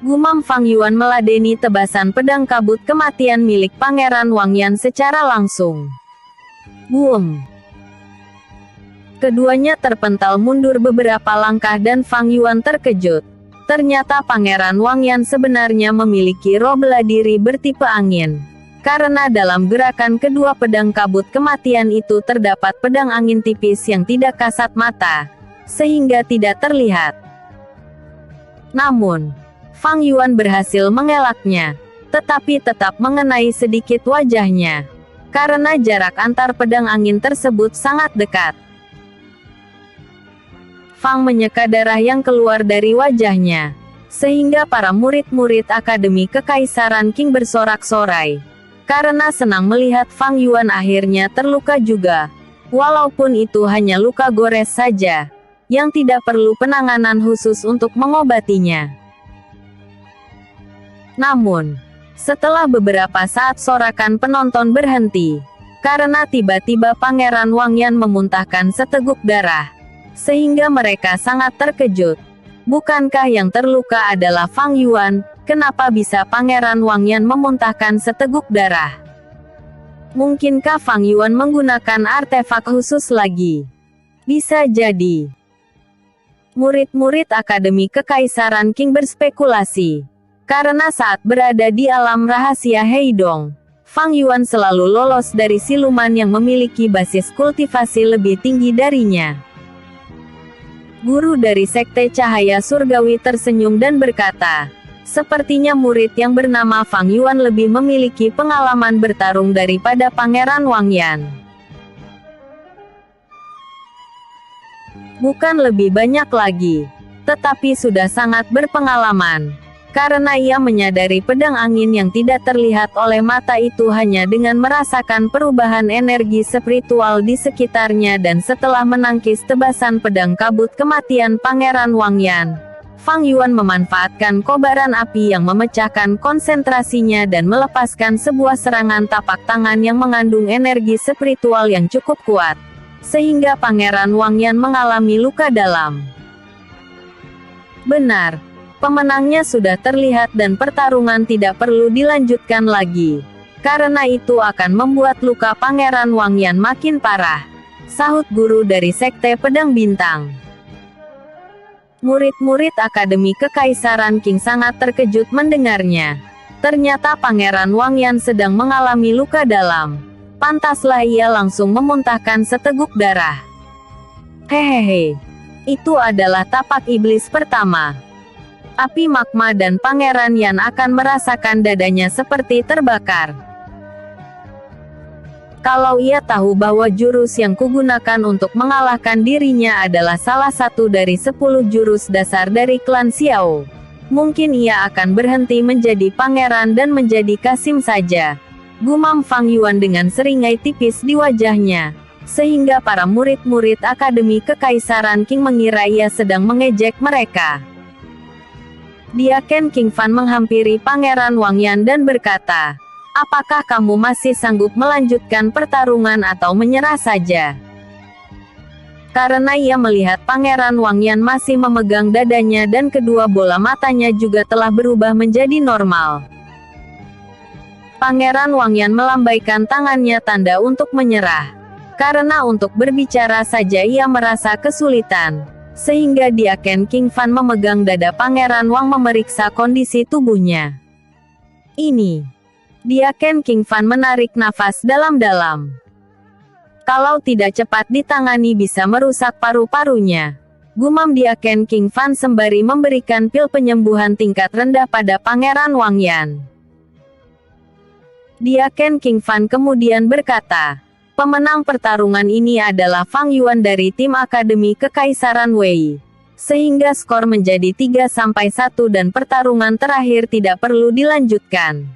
Gumam Fang Yuan meladeni tebasan pedang kabut kematian milik Pangeran Wangyan secara langsung. Boom! Keduanya terpental mundur beberapa langkah dan Fang Yuan terkejut. Ternyata Pangeran Wangyan sebenarnya memiliki roh bela diri bertipe angin. Karena dalam gerakan kedua pedang kabut kematian itu terdapat pedang angin tipis yang tidak kasat mata, sehingga tidak terlihat. Namun, Fang Yuan berhasil mengelaknya, tetapi tetap mengenai sedikit wajahnya, karena jarak antar pedang angin tersebut sangat dekat. Fang menyeka darah yang keluar dari wajahnya, sehingga para murid-murid Akademi Kekaisaran Qing bersorak-sorai, karena senang melihat Fang Yuan akhirnya terluka juga, walaupun itu hanya luka gores saja, yang tidak perlu penanganan khusus untuk mengobatinya. Namun, setelah beberapa saat sorakan penonton berhenti, karena tiba-tiba Pangeran Wangyan memuntahkan seteguk darah, sehingga mereka sangat terkejut. Bukankah yang terluka adalah Fang Yuan? Kenapa bisa Pangeran Wangyan memuntahkan seteguk darah? Mungkinkah Fang Yuan menggunakan artefak khusus lagi? Bisa jadi. Murid-murid Akademi Kekaisaran Qing berspekulasi. Karena saat berada di alam rahasia Heidong, Fang Yuan selalu lolos dari siluman yang memiliki basis kultivasi lebih tinggi darinya. Guru dari Sekte Cahaya Surgawi tersenyum dan berkata, sepertinya murid yang bernama Fang Yuan lebih memiliki pengalaman bertarung daripada Pangeran Wangyan. Bukan lebih banyak lagi, tetapi sudah sangat berpengalaman. Karena ia menyadari pedang angin yang tidak terlihat oleh mata itu hanya dengan merasakan perubahan energi spiritual di sekitarnya, dan setelah menangkis tebasan pedang kabut kematian Pangeran Wang Yan, Fang Yuan memanfaatkan kobaran api yang memecahkan konsentrasinya dan melepaskan sebuah serangan tapak tangan yang mengandung energi spiritual yang cukup kuat, sehingga Pangeran Wang Yan mengalami luka dalam. Benar, pemenangnya sudah terlihat dan pertarungan tidak perlu dilanjutkan lagi. Karena itu akan membuat luka Pangeran Wang Yan makin parah, sahut guru dari Sekte Pedang Bintang. Murid-murid Akademi Kekaisaran Qing sangat terkejut mendengarnya. Ternyata Pangeran Wang Yan sedang mengalami luka dalam. Pantaslah ia langsung memuntahkan seteguk darah. Hehehe. Itu adalah tapak iblis pertama. Api magma dan Pangeran Yan akan merasakan dadanya seperti terbakar. Kalau ia tahu bahwa jurus yang kugunakan untuk mengalahkan dirinya adalah salah satu dari 10 jurus dasar dari klan Xiao, mungkin ia akan berhenti menjadi pangeran dan menjadi Kasim saja. Gumam Fang Yuan dengan seringai tipis di wajahnya, sehingga para murid-murid Akademi Kekaisaran Qing mengira ia sedang mengejek mereka. Diaken King Fan menghampiri Pangeran Wang Yan dan berkata, "Apakah kamu masih sanggup melanjutkan pertarungan atau menyerah saja?" Karena ia melihat Pangeran Wang Yan masih memegang dadanya dan kedua bola matanya juga telah berubah menjadi normal. Pangeran Wang Yan melambaikan tangannya tanda untuk menyerah. Karena untuk berbicara saja ia merasa kesulitan, sehingga Diaken King Fan memegang dada Pangeran Wang memeriksa kondisi tubuhnya. Ini. Diaken King Fan menarik nafas dalam-dalam. Kalau tidak cepat ditangani bisa merusak paru-parunya. Gumam Diaken King Fan sembari memberikan pil penyembuhan tingkat rendah pada Pangeran Wang Yan. Diaken King Fan kemudian berkata, "Pemenang pertarungan ini adalah Fang Yuan dari tim Akademi Kekaisaran Wei. Sehingga skor menjadi 3-1 dan pertarungan terakhir tidak perlu dilanjutkan."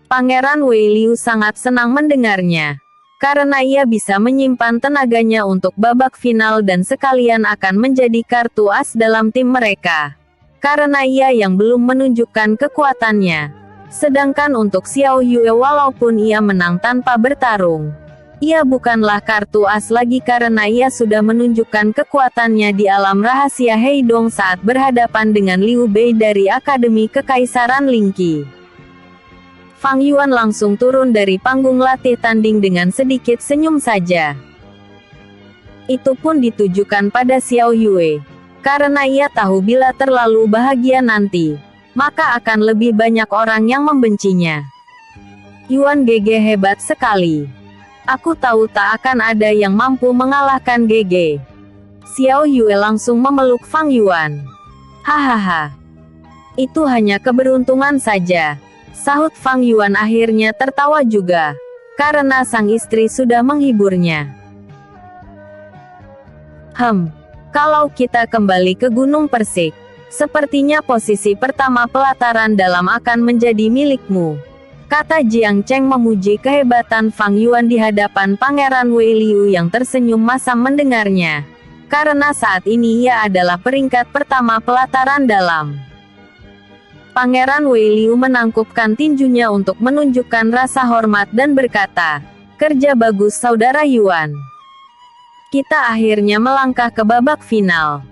Pangeran Wei Liu sangat senang mendengarnya. Karena ia bisa menyimpan tenaganya untuk babak final dan sekalian akan menjadi kartu as dalam tim mereka. Karena ia yang belum menunjukkan kekuatannya. Sedangkan untuk Xiao Yue walaupun ia menang tanpa bertarung, ia bukanlah kartu as lagi karena ia sudah menunjukkan kekuatannya di alam rahasia Heidong saat berhadapan dengan Liu Bei dari Akademi Kekaisaran Lingqi. Fang Yuan langsung turun dari panggung latih tanding dengan sedikit senyum saja. Itu pun ditujukan pada Xiao Yue. Karena ia tahu bila terlalu bahagia nanti, maka akan lebih banyak orang yang membencinya. Yuan GG hebat sekali. Aku tahu tak akan ada yang mampu mengalahkan GG. Xiao Yue langsung memeluk Fang Yuan. Hahaha. Itu hanya keberuntungan saja. Sahut Fang Yuan akhirnya tertawa juga. Karena sang istri sudah menghiburnya. Kalau kita kembali ke Gunung Persik, sepertinya posisi pertama pelataran dalam akan menjadi milikmu. Kata Jiang Cheng memuji kehebatan Fang Yuan di hadapan Pangeran Wei Liu yang tersenyum masam mendengarnya. Karena saat ini ia adalah peringkat pertama pelataran dalam. Pangeran Wei Liu menangkupkan tinjunya untuk menunjukkan rasa hormat dan berkata, "Kerja bagus Saudara Yuan. Kita akhirnya melangkah ke babak final.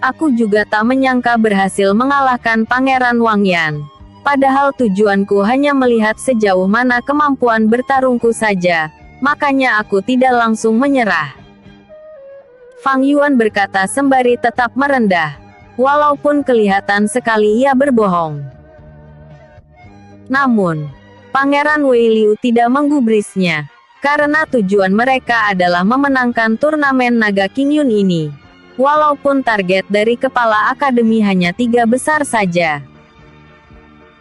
Aku juga tak menyangka berhasil mengalahkan Pangeran Wang Yan. Padahal tujuanku hanya melihat sejauh mana kemampuan bertarungku saja, makanya aku tidak langsung menyerah." Fang Yuan berkata sembari tetap merendah, walaupun kelihatan sekali ia berbohong. Namun, Pangeran Wei Liu tidak menggubrisnya. Karena tujuan mereka adalah memenangkan turnamen Naga Qingyun ini. Walaupun target dari kepala akademi hanya 3 besar saja.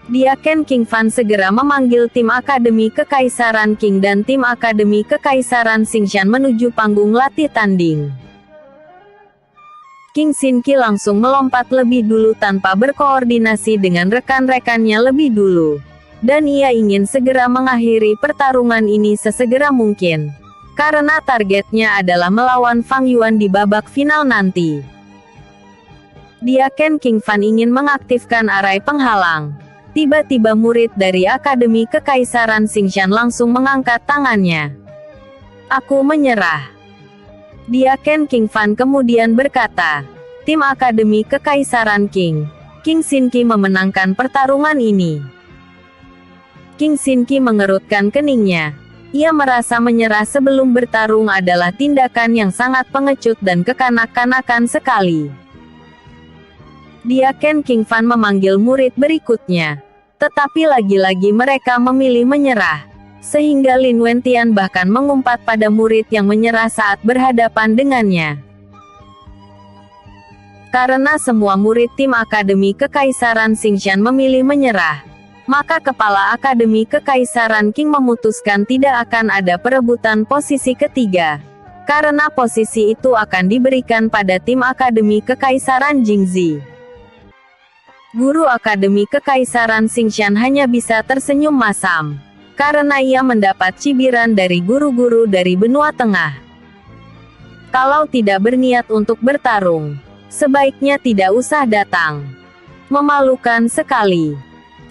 Diaken King Fan segera memanggil tim Akademi Kekaisaran Qing dan tim Akademi Kekaisaran Xingshan menuju panggung latih tanding. King Xin Qi langsung melompat lebih dulu tanpa berkoordinasi dengan rekan-rekannya lebih dulu. Dan ia ingin segera mengakhiri pertarungan ini sesegera mungkin. Karena targetnya adalah melawan Fang Yuan di babak final nanti. Diaken King Fan ingin mengaktifkan arai penghalang. Tiba-tiba murid dari Akademi Kekaisaran Xingshan langsung mengangkat tangannya. Aku menyerah. Diaken King Fan kemudian berkata, tim Akademi Kekaisaran Qing, King Xin Qi memenangkan pertarungan ini. King Xin Qi mengerutkan keningnya. Ia merasa menyerah sebelum bertarung adalah tindakan yang sangat pengecut dan kekanak-kanakan sekali. Diaken King Fan memanggil murid berikutnya. Tetapi lagi-lagi mereka memilih menyerah. Sehingga Lin Wentian bahkan mengumpat pada murid yang menyerah saat berhadapan dengannya. Karena semua murid tim Akademi Kekaisaran Xingshan memilih menyerah, maka kepala Akademi Kekaisaran Qing memutuskan tidak akan ada perebutan posisi ketiga. Karena posisi itu akan diberikan pada tim Akademi Kekaisaran Jingzi. Guru Akademi Kekaisaran Xingshan hanya bisa tersenyum masam. Karena ia mendapat cibiran dari guru-guru dari benua tengah. Kalau tidak berniat untuk bertarung, sebaiknya tidak usah datang. Memalukan sekali,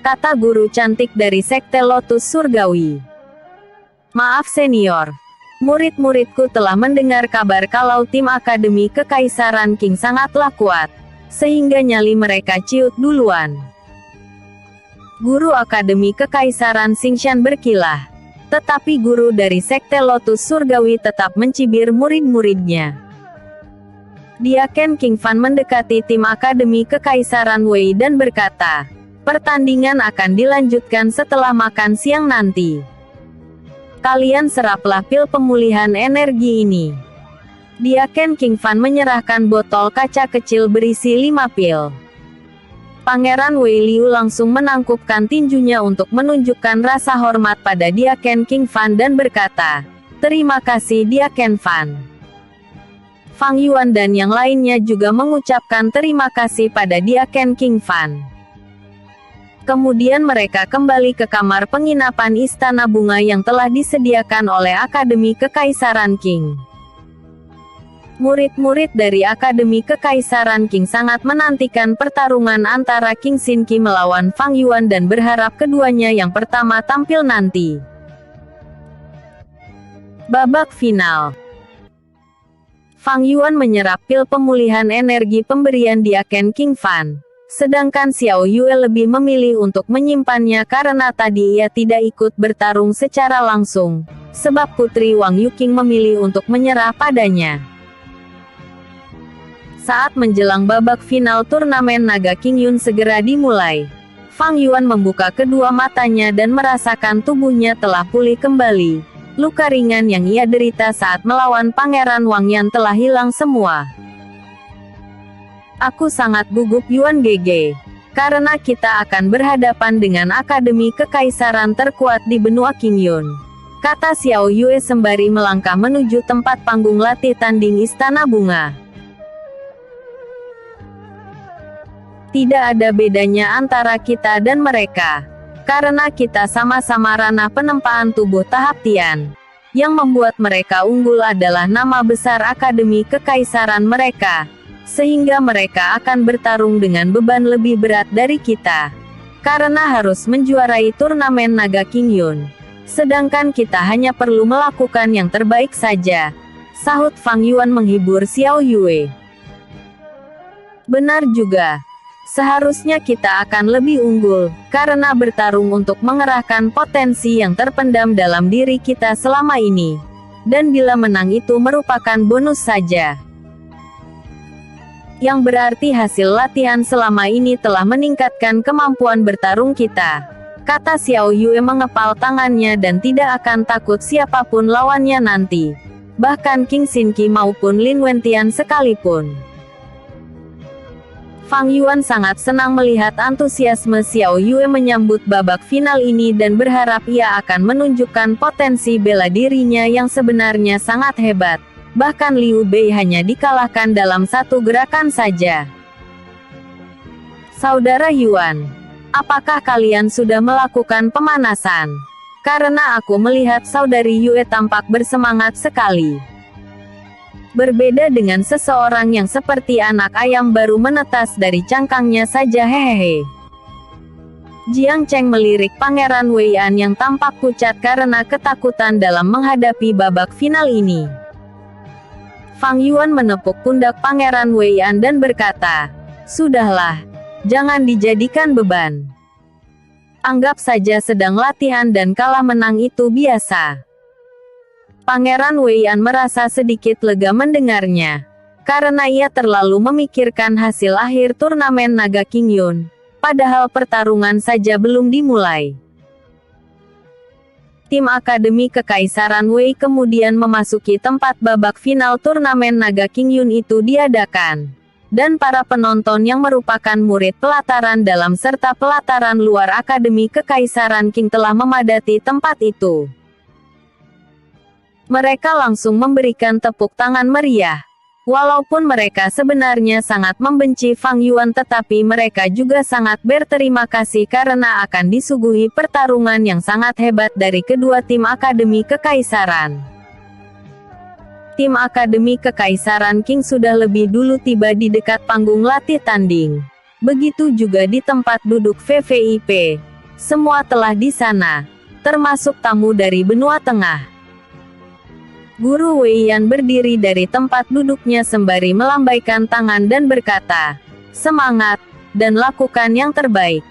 kata guru cantik dari Sekte Lotus Surgawi. Maaf senior, murid-muridku telah mendengar kabar kalau tim Akademi Kekaisaran Qing sangatlah kuat. Sehingga nyali mereka ciut duluan. Guru Akademi Kekaisaran Xingshan berkilah. Tetapi guru dari Sekte Lotus Surgawi tetap mencibir murid-muridnya. Diaken King Fan mendekati tim Akademi Kekaisaran Wei dan berkata, pertandingan akan dilanjutkan setelah makan siang nanti. Kalian seraplah pil pemulihan energi ini. Diaken King Fan menyerahkan botol kaca kecil berisi 5 pil. Pangeran Wei Liu langsung menangkupkan tinjunya untuk menunjukkan rasa hormat pada Diaken King Fan dan berkata, terima kasih Diaken Fan. Fang Yuan dan yang lainnya juga mengucapkan terima kasih pada Diaken King Fan. Kemudian mereka kembali ke kamar penginapan Istana Bunga yang telah disediakan oleh Akademi Kekaisaran Qing. Murid-murid dari Akademi Kekaisaran Qing sangat menantikan pertarungan antara King Xin Qi melawan Fang Yuan dan berharap keduanya yang pertama tampil nanti. Babak final. Fang Yuan menyerap pil pemulihan energi pemberian Diaken King Fan. Sedangkan Xiao Yue lebih memilih untuk menyimpannya karena tadi ia tidak ikut bertarung secara langsung. Sebab Putri Wang Yuqing memilih untuk menyerah padanya. Saat menjelang babak final turnamen Naga Qingyun segera dimulai, Fang Yuan membuka kedua matanya dan merasakan tubuhnya telah pulih kembali. Luka ringan yang ia derita saat melawan Pangeran Wang Yan telah hilang semua. Aku sangat gugup Yuan GG. Karena kita akan berhadapan dengan Akademi Kekaisaran terkuat di benua Qingyun, kata Xiao Yue sembari melangkah menuju tempat panggung latih tanding Istana Bunga. Tidak ada bedanya antara kita dan mereka. Karena kita sama-sama ranah penempaan tubuh tahap Tian. Yang membuat mereka unggul adalah nama besar Akademi Kekaisaran mereka. Sehingga mereka akan bertarung dengan beban lebih berat dari kita. Karena harus menjuarai turnamen Naga Qingyun. Sedangkan kita hanya perlu melakukan yang terbaik saja. Sahut Fang Yuan menghibur Xiao Yue. Benar juga. Seharusnya kita akan lebih unggul, karena bertarung untuk mengerahkan potensi yang terpendam dalam diri kita selama ini. Dan bila menang itu merupakan bonus saja. Yang berarti hasil latihan selama ini telah meningkatkan kemampuan bertarung kita. Kata Xiao Yue mengepal tangannya dan tidak akan takut siapapun lawannya nanti. Bahkan King Xin Qi maupun Lin Wentian sekalipun. Fang Yuan sangat senang melihat antusiasme Xiao Yue menyambut babak final ini dan berharap ia akan menunjukkan potensi bela dirinya yang sebenarnya sangat hebat. Bahkan Liu Bei hanya dikalahkan dalam satu gerakan saja. Saudara Yuan, apakah kalian sudah melakukan pemanasan? Karena aku melihat saudari Yue tampak bersemangat sekali. Berbeda dengan seseorang yang seperti anak ayam baru menetas dari cangkangnya saja, hehehe. Jiang Cheng melirik Pangeran Weian yang tampak pucat karena ketakutan dalam menghadapi babak final ini. Fang Yuan menepuk pundak Pangeran Weian dan berkata, "Sudahlah, jangan dijadikan beban. Anggap saja sedang latihan dan kalah menang itu biasa." Pangeran Weian merasa sedikit lega mendengarnya. Karena ia terlalu memikirkan hasil akhir turnamen Naga Qingyun. Padahal pertarungan saja belum dimulai. Tim Akademi Kekaisaran Wei kemudian memasuki tempat babak final turnamen Naga Qingyun itu diadakan. Dan para penonton yang merupakan murid pelataran dalam serta pelataran luar Akademi Kekaisaran Qing telah memadati tempat itu. Mereka langsung memberikan tepuk tangan meriah. Walaupun mereka sebenarnya sangat membenci Fang Yuan, tetapi mereka juga sangat berterima kasih karena akan disuguhi pertarungan yang sangat hebat dari kedua tim Akademi Kekaisaran. Tim Akademi Kekaisaran Qing sudah lebih dulu tiba di dekat panggung latih tanding. Begitu juga di tempat duduk VVIP. Semua telah di sana, termasuk tamu dari benua tengah. Guru Wei Yan berdiri dari tempat duduknya sembari melambaikan tangan dan berkata, "Semangat, dan lakukan yang terbaik."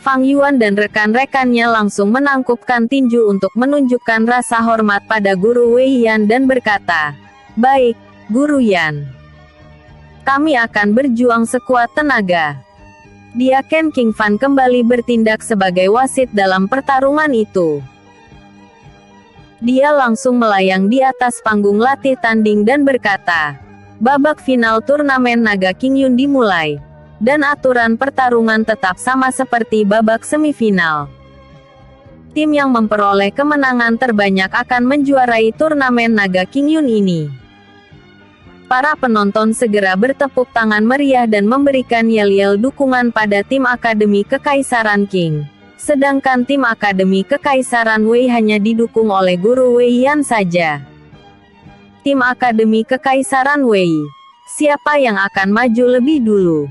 Fang Yuan dan rekan-rekannya langsung menangkupkan tinju untuk menunjukkan rasa hormat pada Guru Wei Yan dan berkata, "Baik, Guru Yan. Kami akan berjuang sekuat tenaga." Dia Ken King Fan kembali bertindak sebagai wasit dalam pertarungan itu. Dia langsung melayang di atas panggung latih tanding dan berkata, "Babak final turnamen Naga Qingyun dimulai. Dan aturan pertarungan tetap sama seperti babak semifinal. Tim yang memperoleh kemenangan terbanyak akan menjuarai turnamen Naga Qingyun ini." Para penonton segera bertepuk tangan meriah dan memberikan yel-yel dukungan pada tim Akademi Kekaisaran Qing. Sedangkan tim Akademi Kekaisaran Wei hanya didukung oleh Guru Wei Yan saja. Tim Akademi Kekaisaran Wei, siapa yang akan maju lebih dulu?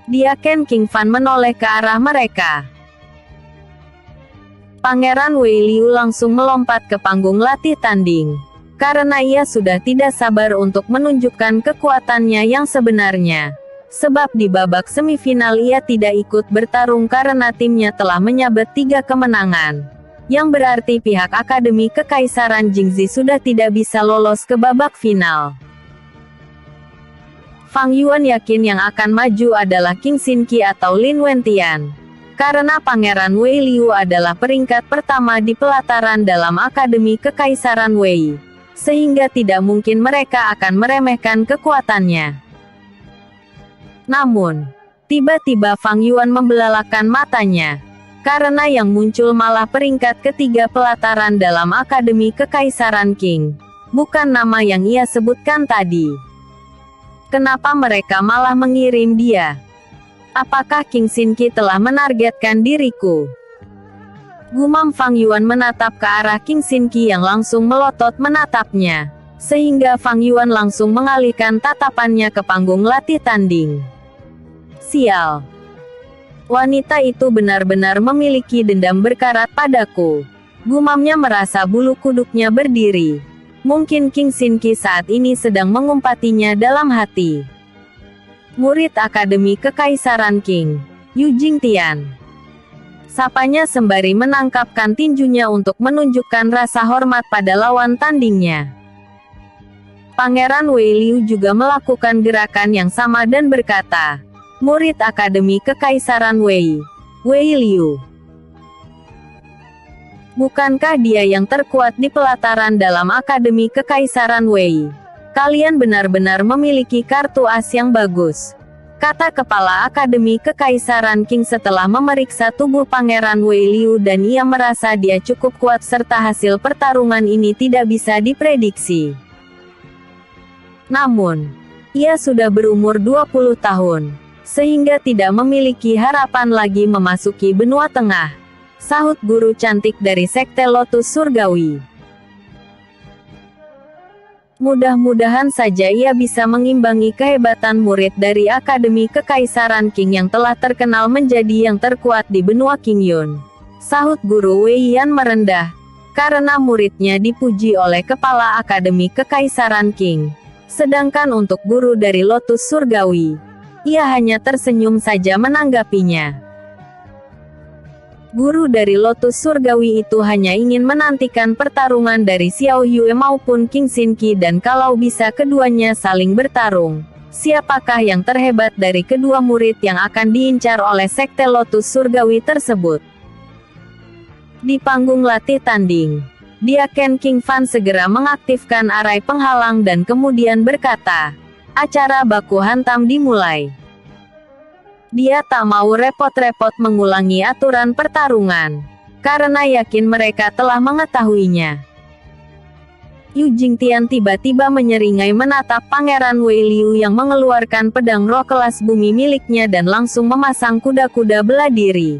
Dia Ken King Fan menoleh ke arah mereka. Pangeran Wei Liu langsung melompat ke panggung latih tanding. Karena ia sudah tidak sabar untuk menunjukkan kekuatannya yang sebenarnya. Sebab di babak semifinal ia tidak ikut bertarung karena timnya telah menyabet 3 kemenangan. Yang berarti pihak Akademi Kekaisaran Jingzi sudah tidak bisa lolos ke babak final. Fang Yuan yakin yang akan maju adalah Qing Xin Qi atau Lin Wentian. Karena Pangeran Wei Liu adalah peringkat pertama di pelataran dalam Akademi Kekaisaran Wei. Sehingga tidak mungkin mereka akan meremehkan kekuatannya. Namun, tiba-tiba Fang Yuan membelalakan matanya. Karena yang muncul malah peringkat ketiga pelataran dalam Akademi Kekaisaran Qing. Bukan nama yang ia sebutkan tadi. Kenapa mereka malah mengirim dia? Apakah Qing Xin Qi telah menargetkan diriku? Gumam Fang Yuan menatap ke arah Qing Xin Qi yang langsung melotot menatapnya. Sehingga Fang Yuan langsung mengalihkan tatapannya ke panggung latih tanding. Sial. Wanita itu benar-benar memiliki dendam berkarat padaku. Gumamnya merasa bulu kuduknya berdiri. Mungkin Qing Xin Qi saat ini sedang mengumpatinya dalam hati. Murid Akademi Kekaisaran Qing, Yu Jingtian. Sapanya sembari menangkapkan tinjunya untuk menunjukkan rasa hormat pada lawan tandingnya. Pangeran Wei Liu juga melakukan gerakan yang sama dan berkata, "Murid Akademi Kekaisaran Wei, Wei Liu. Bukankah dia yang terkuat di pelataran dalam Akademi Kekaisaran Wei? Kalian benar-benar memiliki kartu as yang bagus. kata kepala Akademi Kekaisaran Qing setelah memeriksa tubuh Pangeran Wei Liu, dan ia merasa dia cukup kuat serta hasil pertarungan ini tidak bisa diprediksi. Namun, ia sudah berumur 20 tahun, sehingga tidak memiliki harapan lagi memasuki benua tengah, sahut guru cantik dari Sekte Lotus Surgawi. Mudah-mudahan saja ia bisa mengimbangi kehebatan murid dari Akademi Kekaisaran Qing yang telah terkenal menjadi yang terkuat di benua Qingyun, sahut guru Wei Yan merendah, karena muridnya dipuji oleh kepala Akademi Kekaisaran Qing. Sedangkan untuk guru dari Lotus Surgawi, ia hanya tersenyum saja menanggapinya. Guru dari Lotus Surgawi itu hanya ingin menantikan pertarungan dari Xiao Yue maupun Qing Xin Qi, dan kalau bisa keduanya saling bertarung, siapakah yang terhebat dari kedua murid yang akan diincar oleh Sekte Lotus Surgawi tersebut. Di panggung latih tanding, Diaken King Fan segera mengaktifkan arai penghalang dan kemudian berkata, "Acara baku hantam dimulai." Dia tak mau repot-repot mengulangi aturan pertarungan, karena yakin mereka telah mengetahuinya. Yu Jingtian tiba-tiba menyeringai menatap Pangeran Wei Liu yang mengeluarkan pedang roh kelas bumi miliknya dan langsung memasang kuda-kuda bela diri.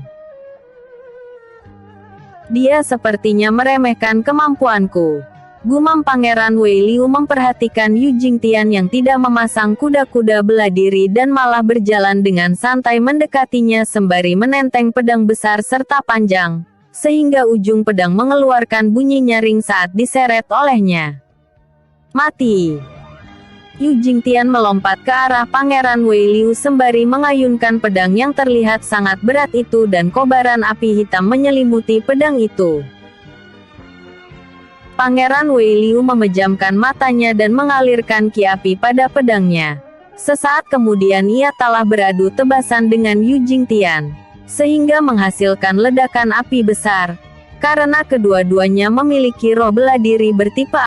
"Dia sepertinya meremehkan kemampuanku," gumam Pangeran Wei Liu memperhatikan Yu Jingtian yang tidak memasang kuda-kuda bela diri dan malah berjalan dengan santai mendekatinya sembari menenteng pedang besar serta panjang, sehingga ujung pedang mengeluarkan bunyi nyaring saat diseret olehnya. "Mati!" Yu Jingtian melompat ke arah Pangeran Wei Liu sembari mengayunkan pedang yang terlihat sangat berat itu, dan kobaran api hitam menyelimuti pedang itu. Pangeran Wei Liu memejamkan matanya dan mengalirkan ki api pada pedangnya. Sesaat kemudian ia telah beradu tebasan dengan Yu Jingtian, sehingga menghasilkan ledakan api besar, karena kedua-duanya memiliki roh bela diri bertipe